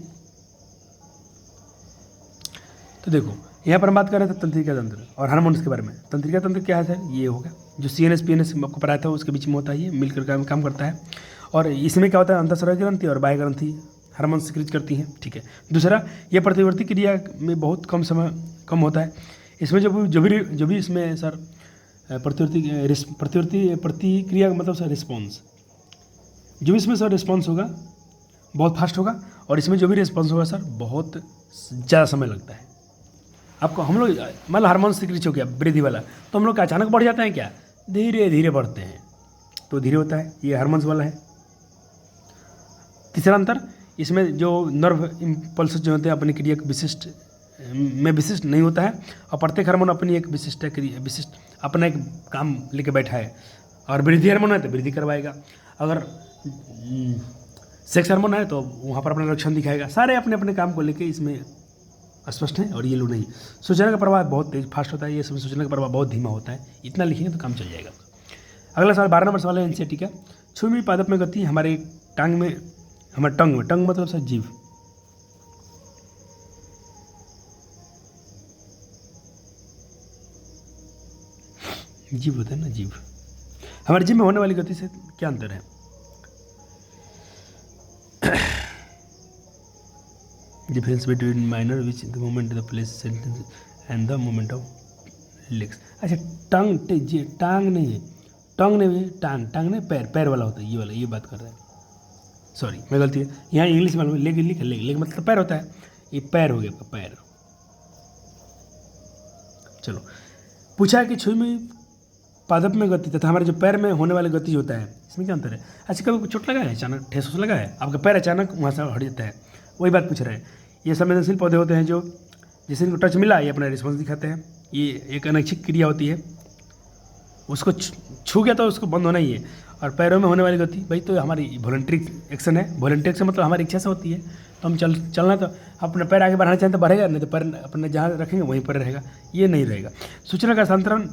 तो देखो यहाँ पर हम बात कर रहे थे तंत्रिका तंत्र और हार्मोन्स के बारे में। तंत्रिका तंत्र क्या है सर? ये होगा जो CNS PNS आपको पढ़ाया था उसके बीच में होता है, ये मिलकर काम करता है। और इसमें क्या होता है? अंतःस्रावी ग्रंथि और बाह्य ग्रंथि हार्मोन सिक्रीट करती हैं, ठीक है। दूसरा, ये प्रतिवर्ती क्रिया में बहुत कम होता है। इसमें जो भी इसमें सर प्रतिक्रिया का मतलब सर रिस्पॉन्स, जो भी इसमें सर रिस्पॉन्स होगा बहुत फास्ट होगा, और इसमें जो भी रिस्पॉन्स होगा सर बहुत ज़्यादा समय लगता है। आपको हम लोग मतलब हार्मोन सिक्रीट हो गया वृद्धि वाला, तो हम लोग का अचानक बढ़ जाते हैं क्या? धीरे धीरे बढ़ते हैं, तो धीरे होता है, ये हार्मोन्स वाला है। तीसरा अंतर, इसमें जो नर्व इम्पल्स जो होते हैं अपनी क्रिया विशिष्ट नहीं होता है, और प्रत्येक हार्मोन अपनी एक विशिष्ट अपना एक काम लेके बैठा है। और वृद्धि हार्मोन है तो वृद्धि करवाएगा, अगर सेक्स हार्मोन है तो वहाँ पर अपना लक्षण दिखाएगा। सारे अपने अपने काम को लेके इसमें स्पष्ट है, और ये लोग नहीं। सूचना का प्रवाह बहुत तेज फास्ट होता है, ये सब सूचना का प्रवाह बहुत धीमा होता है। इतना लिखेंगे तो काम चल जाएगा। अगला सवाल 12 नंबर सवाल है NCERT का। छुई में पादप में गति हमारे टंग में टंग मतलब सर जीभ, जीभ होता है ना, जीभ। हमारे जीभ में होने वाली गति से क्या अंतर है? Difference between minor which the moment the place sentence and the moment of legs. अच्छा टांग नहीं है, टांग नहीं, पैर वाला होता है, ये वाला, ये बात कर रहे हैं। सॉरी मैं गलती है, यहाँ इंग्लिश में लेग मतलब पैर होता है, ये पैर हो गया आपका, पैर। चलो पूछा है कि छुई में पादप में गति तथा हमारे जो पैर में होने वाली गति होता है, इसमें क्या अंतर है? अच्छा कभी चोट लगा है, अचानक ठेस लगा है, आपका पैर अचानक वहाँ से हट जाता है, वही बात पूछ रहे हैं। ये संवेदनशील पौधे होते हैं जो जैसे इनको टच मिला ये अपना रिस्पॉन्स दिखाते हैं। ये एक अनैच्छिक क्रिया होती है, उसको छू गया तो उसको बंद होना ही है। और पैरों में होने वाली गति भाई तो हमारी वॉलंटरी एक्शन है। वॉलंटरी एक्शन मतलब हमारी इच्छा से होती है, तो हम चलना तो अपने पैर आगे बढ़ाना चाहें तो बढ़ेगा, नहीं तो पैर अपने जहाँ रखेंगे वहीं पर रहेगा, ये नहीं रहेगा। सूचना का हस्तांतरण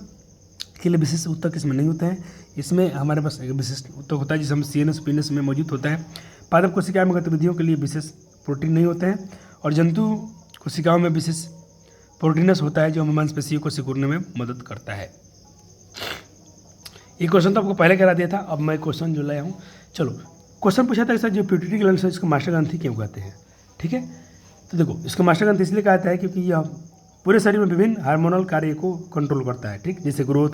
के लिए विशिष्ट ऊतक इसमें नहीं होते हैं। इसमें हमारे पास एक विशिष्ट ऊतक होता है जिसे हम CNS PNS में मौजूद होता है। पादप कोशिकाओं में गतिविधियों के लिए विशेष प्रोटीन नहीं होते हैं, और जंतु कोशिकाओं में विशेष प्रोटीनस होता है जो हमें मांसपेशियों को सिकुड़ने में मदद करता है। ये क्वेश्चन तो आपको पहले करा दिया था, अब मैं क्वेश्चन जो लाया हूँ। चलो क्वेश्चन पूछा था कि सर जो पिट्यूटरी ग्लैंड है इसको मास्टर ग्रंथि क्यों कहते हैं? ठीक है, तो देखो इसको मास्टर ग्रंथि इसलिए कहता है क्योंकि यह पूरे शरीर में विभिन्न हार्मोनल कार्य को कंट्रोल करता है, ठीक, जैसे ग्रोथ,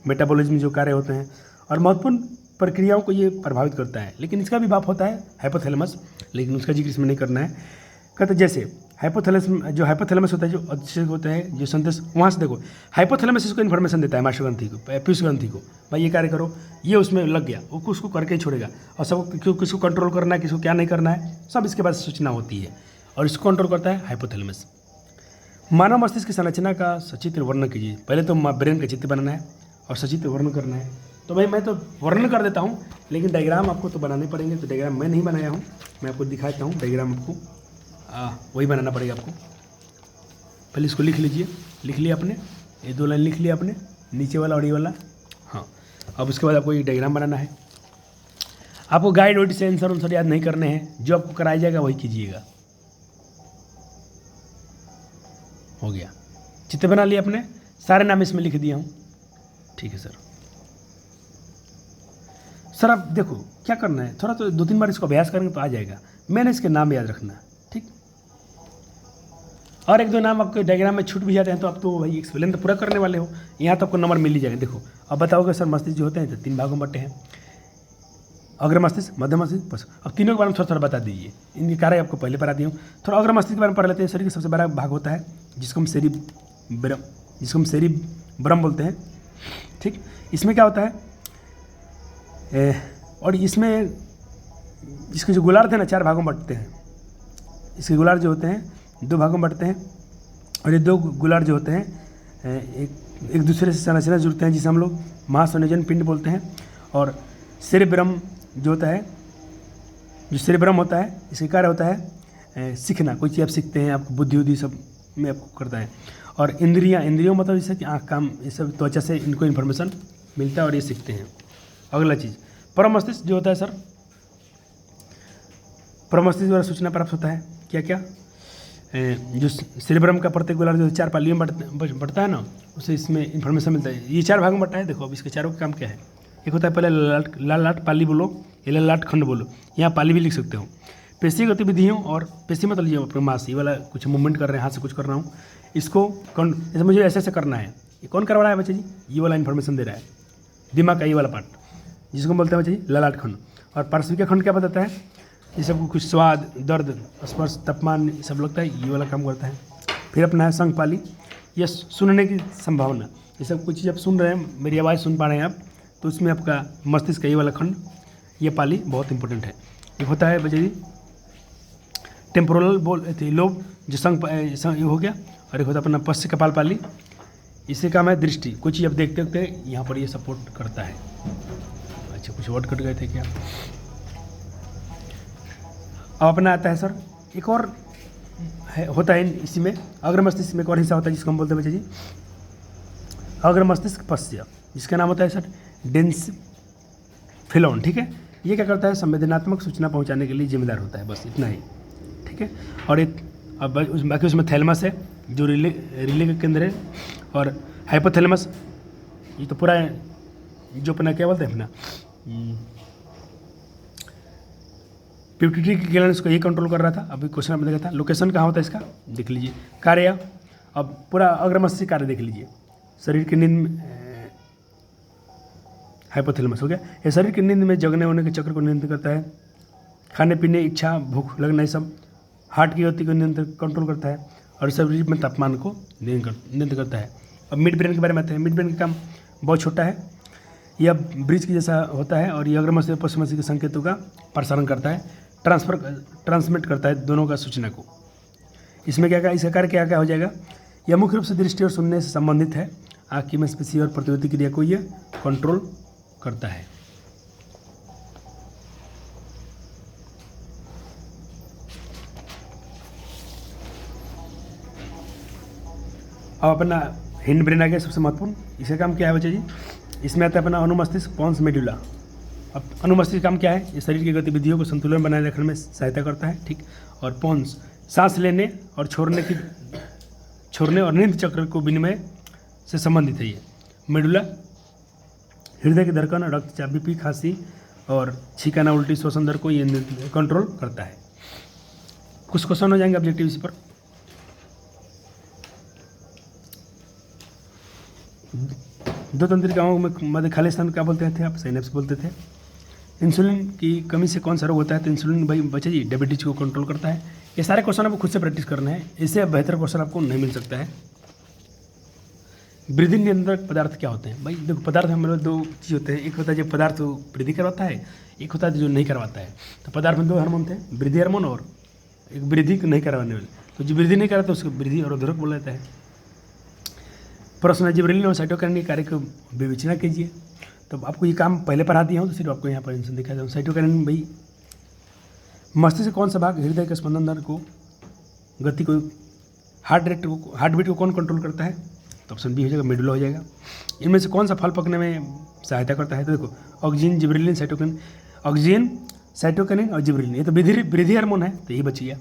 मेटाबॉलिज्म जो कार्य होते हैं, और महत्वपूर्ण प्रक्रियाओं को ये प्रभावित करता है। लेकिन इसका भी बाप होता है हाइपोथैलेमस, लेकिन उसका जिक्र इसमें नहीं करना है। कहते जैसे हाइपोथैलेमस होता है जो अधिष्ठान होता है जो संदेश, वहाँ से देखो हाइपोथैलेमस इसको इन्फॉर्मेशन देता है मास्टर ग्रंथि को, पीयूष ग्रंथि को, भाई ये कार्य करो, ये उसमें लग गया, वो उसको करके ही छोड़ेगा। और सब किसको कंट्रोल करना है, किसको क्या नहीं करना है, सब इसके बाद सूचना होती है, और इसको कंट्रोल करता है हाइपोथैलेमस। मानव मस्तिष्क की संरचना का सचित्र वर्णन कीजिए। पहले तो ब्रेन का चित्र बनाना है और सचित्र वर्णन करना है। तो भाई मैं तो वर्णन कर देता हूँ, लेकिन डायग्राम आपको तो बनाने पड़ेंगे। तो डायग्राम मैं नहीं बनाया हूँ, मैं आपको दिखाता हूँ। डायग्राम आपको वही बनाना पड़ेगा आपको। पहले इसको लिख लीजिए, लिख लिया आपने, ये 2 लाइन लिख लिया आपने, नीचे वाला और ये वाला। हाँ, अब उसके बाद आपको ये डायग्राम बनाना है। आपको गाइड वाइड से आंसर याद नहीं करने हैं, जो आपको कराया जाएगा वही कीजिएगा। हो गया, चित्र बना लिया आपने, सारे नाम इसमें लिख दिया हूँ। ठीक है सर। सर आप देखो क्या करना है, थोड़ा तो 2-3 बार इसको अभ्यास करेंगे तो आ जाएगा। मैंने इसके नाम याद रखना, ठीक। और 1-2 नाम आपके डायग्राम में छूट भी जाते हैं तो आप तो भाई एक्सप्लेन तो पूरा करने वाले हो, यहाँ तो आपको नंबर मिल ही जाएगा। देखो अब बताओगे सर मस्तिष्क जो होते हैं तो 3 भागों में बटे हैं, अग्र मस्तिष्क, मध्य मस्तिष्क, पश्च। अब तीनों के बारे में थोड़ा बता दीजिए, इनके कार्य आपको पहले बता दी हूँ। थोड़ा अग्र मस्तिष्क के बारे में पढ़ लेते हैं। शरीर का सबसे बड़ा भाग होता है जिसको हम सेरिब्रम बोलते हैं, ठीक। इसमें क्या होता है, और इसमें इसके जो गोलार्ध है ना 4 भागों में बंटते हैं। इसके गोलार्ध जो होते हैं 2 भागों में बंटते हैं, और ये 2 गोलार्ध जो होते हैं एक दूसरे से संरचना जुड़ते हैं, जिसे हम लोग महासंयोजन पिंड बोलते हैं। और सेरेब्रम जो होता है, जो सेरेब्रम होता है, इसका कार्य होता है सीखना, कोई चीज़ आप सीखते हैं, आपको बुद्धि सब में आपको करता है। और इंद्रियों मतलब जैसे कि आँख, कान, ये सब त्वचा से इनको इन्फॉर्मेशन मिलता है और ये सीखते हैं। अगला चीज़ परम मस्तिष्क जो होता है सर, परम मस्तिष्क द्वारा सूचना प्राप्त होता है। क्या क्या जो सेरेब्रम का प्रत्येक गोलार्ध जो 4 पालियों में बढ़ता है ना, उसे इसमें इन्फॉर्मेशन मिलता है। ये 4 भागों में बढ़ता है। देखो अब इसके चारों का काम क्या है। एक होता है पहले ललाट पाली बोलो, या ललाट खंड बोलो, यहाँ पाली भी लिख सकते हो। पेशी गतिविधियों और पेशी मतलब ये अपने मास, ये वाला कुछ मूवमेंट कर रहे हैं, हाथ से कुछ कर रहा हूँ, इसको जैसे मुझे ऐसे करना है, ये कौन करवा रहा है बच्चे जी? ये वाला इन्फॉर्मेशन दे रहा है, दिमाग का ये वाला पार्ट, जिसको बोलते हैं बच्चे जी ललाट खंड। और पार्श्विका खंड क्या बताता है? ये सब कुछ स्वाद, दर्द, स्पर्श, तापमान सब लगता है, ये वाला काम करता है। फिर अपना है संघपाली, यह सुनने की संभावना, ये सब कुछ चीज़ आप सुन रहे हैं, मेरी आवाज़ सुन पा रहे हैं आप, तो उसमें आपका मस्तिष्क का ये वाला खंड, ये पाली बहुत इंपॉर्टेंट है। एक होता है बच्चे जी टेम्पोरल लोब, जो संघ हो गया। और एक होता है अपना पश्च कपाल पाली, इससे काम है दृष्टि, कुछ चीज़ आप देखते वक्त यहाँ पर ये सपोर्ट करता है। अच्छा कुछ वर्ड कट गए थे क्या? अब अपना आता है सर एक और होता है इसी में अग्र मस्तिष्क में एक और हिस्सा होता है, जिसको हम बोलते हैं बच्चे जी अग्र मस्तिष्क पश्च, जिसका नाम होता है सर डेंस फिलोन। ठीक है, ये क्या करता है? संवेदनात्मक सूचना पहुंचाने के लिए जिम्मेदार होता है, बस इतना ही। ठीक है, और एक अब बाकी उसमें थैलमस है जो रिले का केंद्र है, और हाइपोथैलेमस ये तो पूरा जो अपना क्या बोलते हैं अपना पिट्यूटरी की ग्लैंड उसको ये कंट्रोल कर रहा था। अभी क्वेश्चन आपने देखा था। लोकेशन कहाँ होता है इसका देख लीजिए। कार्य, अब पूरा अग्र मस्तिष्क कार्य देख लीजिए। शरीर की नींद हाइपोथैलेमस हो गया, ये शरीर की नींद में जगने होने के चक्र को नियंत्रित करता है। खाने पीने, इच्छा, भूख लगना, ये सब हार्ट की गति को नियंत्रण कंट्रोल करता है, और शरीर में तापमान को नियंत्रित करता है। अब मिड ब्रेन के बारे में आते हैं। मिड ब्रेन का काम बहुत छोटा है, यह ब्रिज की जैसा होता है, और यह अग्र मस्तिष्क पश्चिम मस्तिष्क के संकेतों का प्रसारण करता है, ट्रांसमिट करता है दोनों का सूचना को। इसमें क्या इसका कार्य क्या हो जाएगा? यह मुख्य रूप से दृष्टि और सुनने से संबंधित है। आँख की मांसपेशी और प्रतिवर्ती क्रिया को यह कंट्रोल करता है। अब अपना हिंड ब्रेन आ गया सबसे महत्वपूर्ण। इसका काम क्या है बच्चे जी? इसमें आता है अपना अनुमस्तिष्क पोन्स मेडुला। अब अनुमस्तिष्क काम क्या है? ये शरीर की गतिविधियों को संतुलन बनाए रखने में सहायता करता है। ठीक, और पोन्स सांस लेने और छोड़ने और नींद चक्र को विनिमय से संबंधित है। ये मेडुला हृदय की धड़कन, रक्तचाप, बीपी, खांसी और छींकाना, उल्टी, श्वसन दर को ये कंट्रोल करता है। कुछ क्वेश्चन हो जाएंगे ऑब्जेक्टिव इसी पर। दो तंत्रिकाओं में मध्य खाली स्थान क्या बोलते थे आप? साइनेप्स बोलते थे। इंसुलिन की कमी से कौन सा रोग होता है? तो इंसुलिन भाई बच्चे जी डायबिटीज को कंट्रोल करता है। ये सारे क्वेश्चन आपको खुद से प्रैक्टिस करना है, इससे बेहतर क्वेश्चन आपको नहीं मिल सकता है। वृद्धि नियंत्रक पदार्थ क्या होते हैं? भाई देखो पदार्थ हमारे 2 चीज़ होते हैं, एक होता है जो पदार्थ वृद्धि करवाता है, एक होता है जो नहीं करवाता है। तो पदार्थ में 2 हार्मोन थे, वृद्धि हार्मोन और एक वृद्धि नहीं करवाने वाले। तो जो वृद्धि नहीं कराता उसको वृद्धि और अवरोधक बोला जाता है। प्रश्न जिब्रेलिन और साइटोकाइनिन के कार्य को विवेचना कीजिए। तो आपको ये काम पहले पढ़ा दिया हूँ, तो सिर्फ आपको यहाँ पर आंसर दिखा दूँ। साइटोकाइनिन भाई मस्तिष्क कौन सा भाग हृदय के स्पंदन दर को, गति को, हार्ट बीट को कौन कंट्रोल करता है? तो ऑप्शन बी हो जाएगा, मेडुला हो जाएगा। इनमें से कौन सा फल पकने में सहायता करता है? तो देखो oxygen, gibberellin, cytokinin. Oxygen, cytokinin और जिब्रेलिन, ये तो वृद्धि हार्मोन है, तो ये बचिए,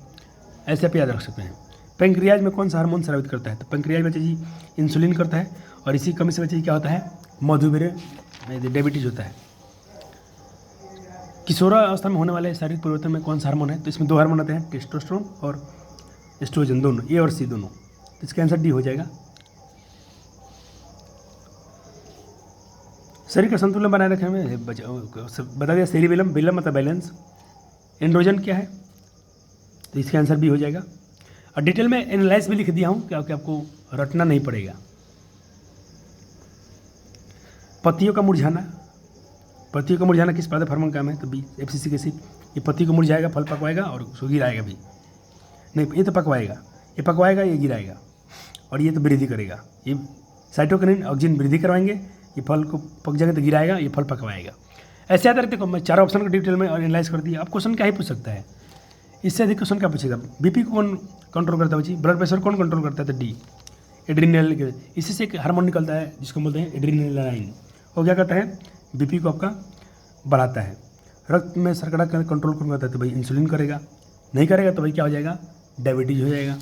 ऐसे आप याद रख सकते हैं। पेंक्रियाज में कौन सा हार्मोन स्रावित करता है? तो पेंक्रियाज बच्चे जी इंसुलिन करता है, और इसी कमी से बच्चे जी क्या होता है? मधुमेह, डायबिटीज होता है। किशोरावस्था में होने वाले शारीरिक परिवर्तन में कौन सा हार्मोन है? तो इसमें 2 हार्मोन आते हैं, टेस्टोस्टेरोन और एस्ट्रोजन, दोनों, ए और सी दोनों। तो इसका आंसर डी हो जाएगा। शरीर का संतुलन बनाए रखने में बता दिया। सेरिबेलम, बेलम मतलब बैलेंस। एंड्रोजन क्या है? तो इसका आंसर भी हो जाएगा। और डिटेल में एनालाइज भी लिख दिया हूँ, क्योंकि आपको रटना नहीं पड़ेगा। पत्तियों का मुरझाना, पत्ती को मुरझाना किस पादप हार्मोन काम है? तो बी एफसीसी एसिड। ये पत्ती को मुरझाएगा, फल पकवाएगा और उसको गिराएगा भी। नहीं, ये तो पकवाएगा, ये पकवाएगा, ये गिराएगा, और ये तो वृद्धि करेगा। ये साइटोकिनिन ऑक्सीजन वृद्धि करवाएंगे, ये फल को पक जाएगा तो गिराएगा, ये फल पकवाएगा। ऐसे आधार देखो, मैं चारों ऑप्शन को डिटेल में और एनालाइज कर दिया। अब क्वेश्चन क्या ही पूछ सकता है, इससे अधिक क्वेश्चन क्या पूछेगा? बीपी को कौन कंट्रोल करता है बच्ची? ब्लड प्रेशर कौन कंट्रोल करता है? तो डी एड्रीनल। इसी से एक हार्मोन निकलता है जिसको बोलते हैं एड्रीनलाइन। वो क्या करता है? बीपी को आपका बढ़ाता है। रक्त में शर्करा कंट्रोल कौन करता है? तो भाई इंसुलिन करेगा। नहीं करेगा तो भाई क्या हो जाएगा? डायबिटीज हो जाएगा।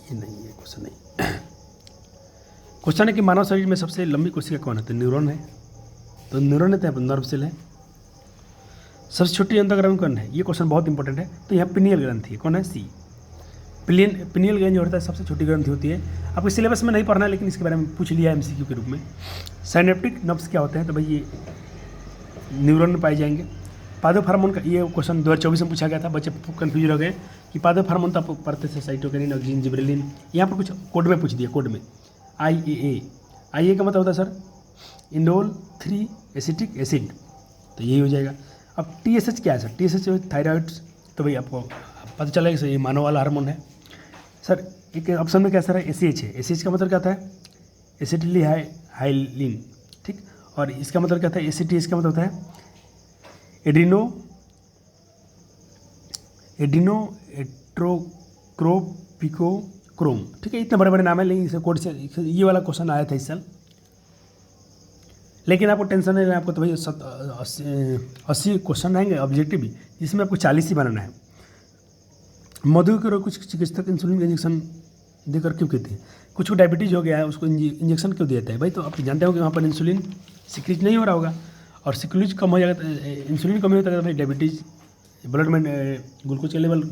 ये नहीं है क्वेश्चन, नहीं। क्वेश्चन है कि मानव शरीर में सबसे लंबी कोशिका कौन है? तो न्यूरॉन है। तो न्यूरॉन है तो नर्व सेल है। सबसे छोटी अंतःग्रंथि कौन है? ये क्वेश्चन बहुत इंपॉर्टेंट है। तो यहाँ पिनियल ग्रंथि है, कौन है? सी। पिनियल ग्रंथि जो होता है सबसे छोटी ग्रंथि होती है। आपको सिलेबस में नहीं पढ़ना है, लेकिन इसके बारे में पूछ लिया एमसीक्यू के रूप में। साइनेप्टिक नर्व्स क्या होते हैं? तो भाई ये न्यूरॉन में पाए जाएंगे। पादप हार्मोन का ये क्वेश्चन 2024 में पूछा गया था, बच्चे कन्फ्यूज हो गए कि पादप हार्मोन तो आपको पढ़ते थे, साइटोकिनिन, ऑक्सीजन, जिबरेलिन। यहाँ पर कुछ कोड में पूछ दिया, कोड में IAA का मतलब होता है सर इंडोल 3 एसिटिक एसिड। तो यही हो जाएगा। अब TSH क्या है सर? TSH thyroid. तो भाई आपको पता चलेगा सर ये मानव वाला हार्मोन है। सर एक ऑप्शन में क्या सर है? ACH है। ACH का मतलब क्या होता है? एसिटिलिहाइलिन, ठीक। और इसका मतलब क्या होता है? ACT, इसका मतलब होता है एड्रीनोएट्रोक्रोपिकोक्रोम, ठीक है। इतने बड़े बड़े नाम है, लेकिन इसे कोड से ये वाला क्वेश्चन आया था इस साल। लेकिन आपको टेंशन नहीं है, आपको तो भाई 80 क्वेश्चन आएंगे ऑब्जेक्टिव भी, जिसमें आपको 40 ही बनाना है। मधु के रोग कुछ चिकित्सक इंसुलिन का इंजेक्शन देकर क्यों कहते हैं? कुछ को डायबिटीज़ हो गया है, उसको इंजेक्शन क्यों देता है? भाई तो आप जानते हो कि वहाँ पर इंसुलिन सिक्रीज नहीं हो रहा होगा, और सिक्रीज कम हो जाएगा तो इंसुलिन कम होता है तो भाई डायबिटीज़, ब्लड में ग्लूकोज का लेवल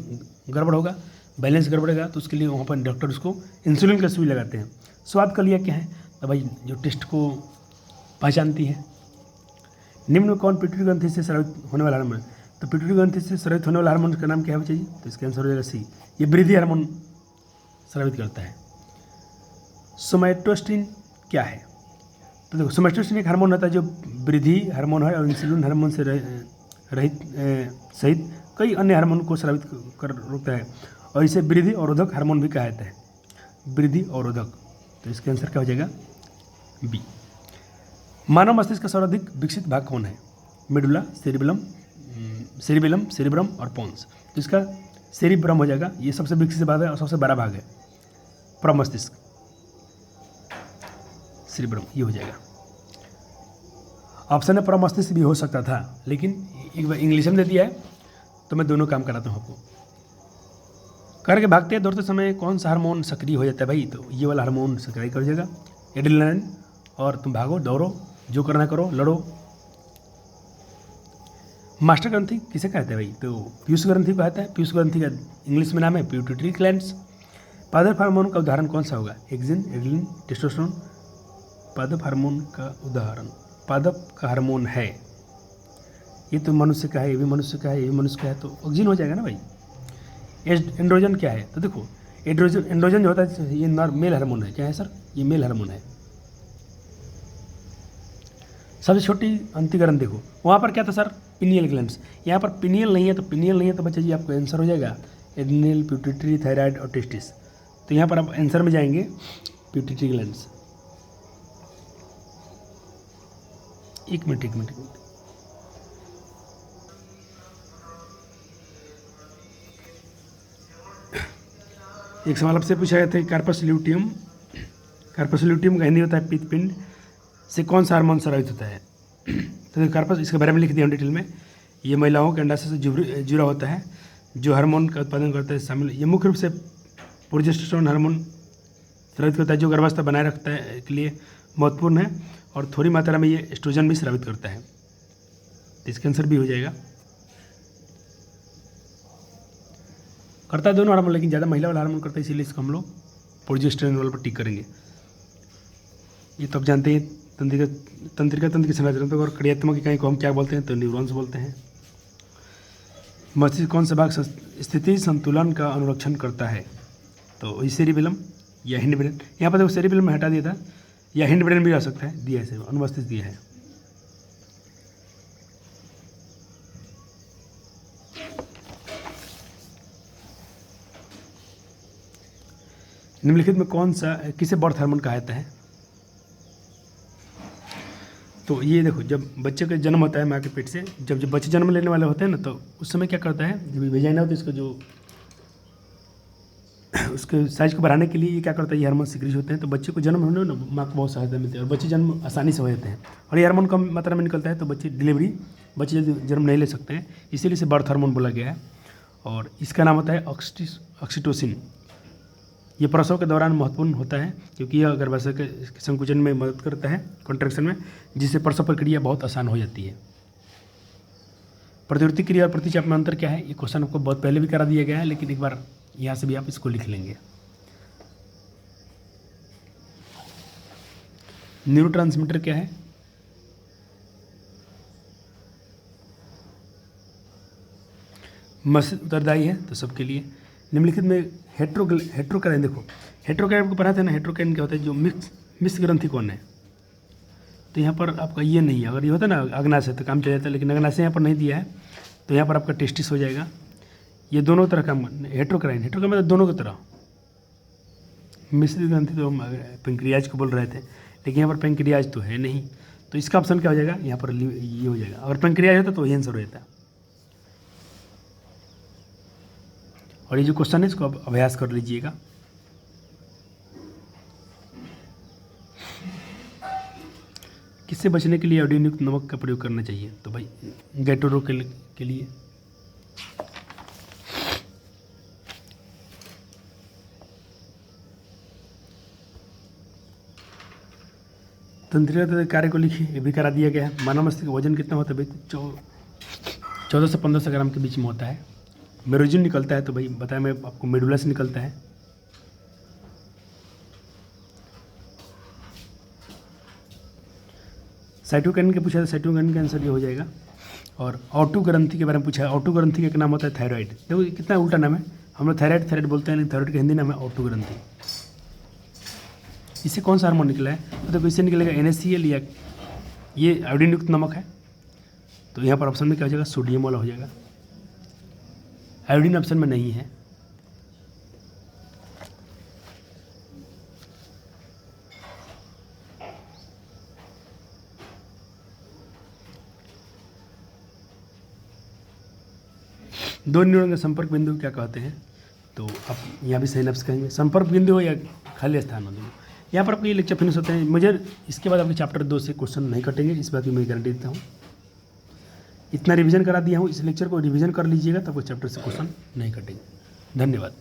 गड़बड़ होगा, बैलेंस गड़बड़ेगा, तो उसके लिए वहाँ पर डॉक्टर उसको इंसुलिन का सुई लगाते हैं। स्वाद का लिया क्या है? तो भाई जो टेस्ट को पहचानती है। निम्न में कौन पिट्यूटरी ग्रंथि से स्रावित होने वाला हार्मोन है? तो पिट्यूटरी ग्रंथि से स्रावित होने वाला हार्मोन का नाम क्या है चाहिए? तो इसका आंसर हो जाएगा सी, ये वृद्धि हार्मोन स्रावित करता है। सोमैटोस्टिन क्या है? तो देखो, सोमैटोस्टिन एक हार्मोन होता है जो वृद्धि हार्मोन है और इंसुलिन हार्मोन से रहित सहित कई अन्य हार्मोन को स्रावित कर रोकता है, और इसे वृद्धि अवरोधक हार्मोन भी कहा जाता है। वृद्धि अवरोधक, तो इसका आंसर क्या हो जाएगा? बी। मानव मस्तिष्क का सर्वाधिक विकसित भाग कौन है? मेडुला, सेरिबेलम और पोन्स। तो इसका सेरिब्रम हो जाएगा, ये सबसे विकसित भाग है और सबसे बड़ा भाग है। प्रमस्तिष्क, सेरिब्रम, ये हो जाएगा। ऑप्शन है प्रमस्तिष्क भी हो सकता था, लेकिन एक बार इंग्लिश में दे दिया है तो मैं दोनों काम कराता हूँ आपको। करके भागते दौड़ते समय कौन सा हार्मोन सक्रिय हो जाता है भाई? तो ये वाला हार्मोन सक्रिय कर जाएगा, एड्रेनालिन। और तुम भागो, दौड़ो, जो करना करो, लड़ो। मास्टर ग्रंथि किसे कहते हैं भाई? तो पीयूष ग्रंथि को कहता है। पीयूष ग्रंथि का इंग्लिश में नाम है पिट्यूटरी ग्लैंड्स। पादप हार्मोन का उदाहरण कौन सा होगा? एक्सिन, एड्रेनालिन, टेस्टोस्टेरोन। पादप हार्मोन का उदाहरण, पादप का हार्मोन है, ये तो मनुष्य का है, ये भी मनुष्य का है, ये भी मनुष्य का है, तो ऑक्सीजन हो जाएगा ना भाई। एंड्रोजन क्या है? तो देखो, एंड्रोजन जो होता है ये मेल हार्मोन है। क्या है सर? ये मेल हार्मोन है। सबसे छोटी अंतिग्रंथि देखो, वहाँ पर क्या था सर? Pineal glands. यहाँ पर पिनियल नहीं है, तो पिनियल नहीं है तो बच्चा जी आपको आंसर हो जाएगा एड्रिनल, पिट्यूटरी, थायराइड और टेस्टिस। तो यहाँ पर आप आंसर में जाएंगे पिट्यूटरी ग्लैंड्स। एक मिनट। एक सवाल आपसे पूछा गया था, कार्पस ल्यूटियम का हिंदी होता है पित्तपिंड, से कौन सा हार्मोन स्रावित होता है? तो कार्पस, इसके बारे में लिख दिया डिटेल में। ये महिलाओं के अंडाशय से जुड़ा होता है, जो हार्मोन का उत्पादन करता है शामिल। ये मुख्य रूप से प्रोजेस्टेरोन हार्मोन स्रावित करता है, जो गर्भावस्था बनाए रखता है के लिए महत्वपूर्ण है, और थोड़ी मात्रा में ये एस्ट्रोजन भी स्रावित करता है। तो इसका आंसर भी हो जाएगा। करता है दोनों हार्मोन, लेकिन ज़्यादा महिला वाला हार्मोन करता है, इसीलिए इसको हम लोग प्रोजेस्टेरोन वाले पर टिक करेंगे। ये तो आप जानते हैं तंत्रिका तंत्र की संरचना पर और क्रियात्मक इकाई को हम क्या बोलते हैं? तो न्यूरॉन्स बोलते हैं। मस्तिष्क कौन सा भाग स्थिति संतुलन का अनुरक्षण करता है? तो सेरिबेलम या हिंडब्रेन। यहाँ पर देखो सेरिबेलम में हटा दिया था, या हिंड ब्रेन भी आ सकता है, दिया है सर, अनुपस्थित दिया है। निम्नलिखित में कौन सा किसे बर्थ हार्मोन कहा जाता है? तो ये देखो, जब बच्चे का जन्म होता है माँ के पेट से, जब बच्चे जन्म लेने वाले होते हैं ना, तो उस समय क्या करता है, जब वेजाइना होता है इसको जो उसके साइज को बढ़ाने के लिए ये क्या करता है, ये हार्मोन सिक्रीज होते हैं, तो बच्चे को जन्म होने में माँ को बहुत सहायता मिलती है और बच्चे जन्म आसानी से हो जाते हैं। और ये हार्मोन कम मात्रा में निकलता है तो बच्चे जल्दी जन्म नहीं ले सकते हैं, इसीलिए इसे बर्थ हार्मोन बोला गया है। और इसका नाम होता है ऑक्सीटोसिन। ये प्रसव के दौरान महत्वपूर्ण होता है क्योंकि यह गर्भाशय के संकुचन में मदद करता है, कॉन्ट्रैक्शन में, जिससे प्रसव प्रक्रिया बहुत आसान हो जाती है। प्रतिवर्ती क्रिया और प्रतिचाप में अंतर क्या है, ये क्वेश्चन आपको बहुत पहले भी करा दिया गया है, लेकिन एक बार यहाँ से भी आप इसको लिख लेंगे। न्यूरोट्रांसमीटर क्या है? मस्तिष्क उत्तरदायी है तो सबके लिए। निम्नलिखित में हेट्रोक्राइन, देखो हेट्रोक्राइन को पढ़ाते हैं ना, हेट्रोक्राइन क्या होता है, जो मिश्र ग्रंथि कौन है, तो यहाँ पर आपका ये नहीं है। अगर ये होता है ना अग्नाशय तो काम चल जाता है, लेकिन अग्नाशय यहाँ पर नहीं दिया है, तो यहाँ पर आपका टेस्टिस हो जाएगा। ये दोनों तरह का हेट्रोक्राइन मतलब दोनों की तरह। मिश्र ग्रंथि तो हम पेंक्रियाज को बोल रहे थे, लेकिन यहाँ पर पेंक्रियाज तो है नहीं, तो इसका ऑप्शन क्या हो जाएगा, यहाँ पर ये हो जाएगा। अगर पेंक्रियाज होता तो ये आंसर हो जाता। और ये जो क्वेश्चन है इसको अब अभ्यास कर लीजिएगा। किससे बचने के लिए आयोडीन युक्त नमक का प्रयोग करना चाहिए, तो भाई गैस्ट्रो के लिए। तंत्रिका कार्य को लिखिए, ये भी करा दिया गया है। मानव मस्तिष्क का वजन कितना होता है भाई, 14 से 1500 ग्राम के बीच में होता है। मेरोजिन निकलता है तो भाई बताया मैं आपको, मेडुला से निकलता है। साइटोकाइनिन के पूछा था, साइटोकाइनिन का आंसर ये हो जाएगा। और ऑटो ग्रंथि के बारे में पूछा है, ऑटो ग्रंथि का एक नाम होता है थायराइड। देखो कितना उल्टा नाम है, हम लोग थायराइड बोलते हैं, लेकिन थायराइड का हिंदी नाम है ऑटो ग्रंथि। इससे कौन सा हार्मोन निकला है, तो देखो इससे निकलेगा NaCl, या ये आयोडीन युक्त नमक है, तो यहाँ पर ऑप्शन में क्या हो जाएगा, सोडियम वाला हो जाएगा। आयोडीन ऑप्शन में नहीं है। दो न्यूरॉन का संपर्क बिंदु क्या कहते हैं, तो आप यहाँ भी सिनैप्स कहेंगे। संपर्क बिंदु हो या खाली स्थान हो, दोनों। यहाँ पर आपको ये लेक्चर फिनिश होते हैं। मुझे इसके बाद आपके चैप्टर 2 से क्वेश्चन नहीं कटेंगे, इस बात की मैं गारंटी देता हूँ। इतना रिवीजन करा दिया हूँ, इस लेक्चर को रिवीजन कर लीजिएगा, तब चैप्टर से क्वेश्चन नहीं कटेंगे। धन्यवाद।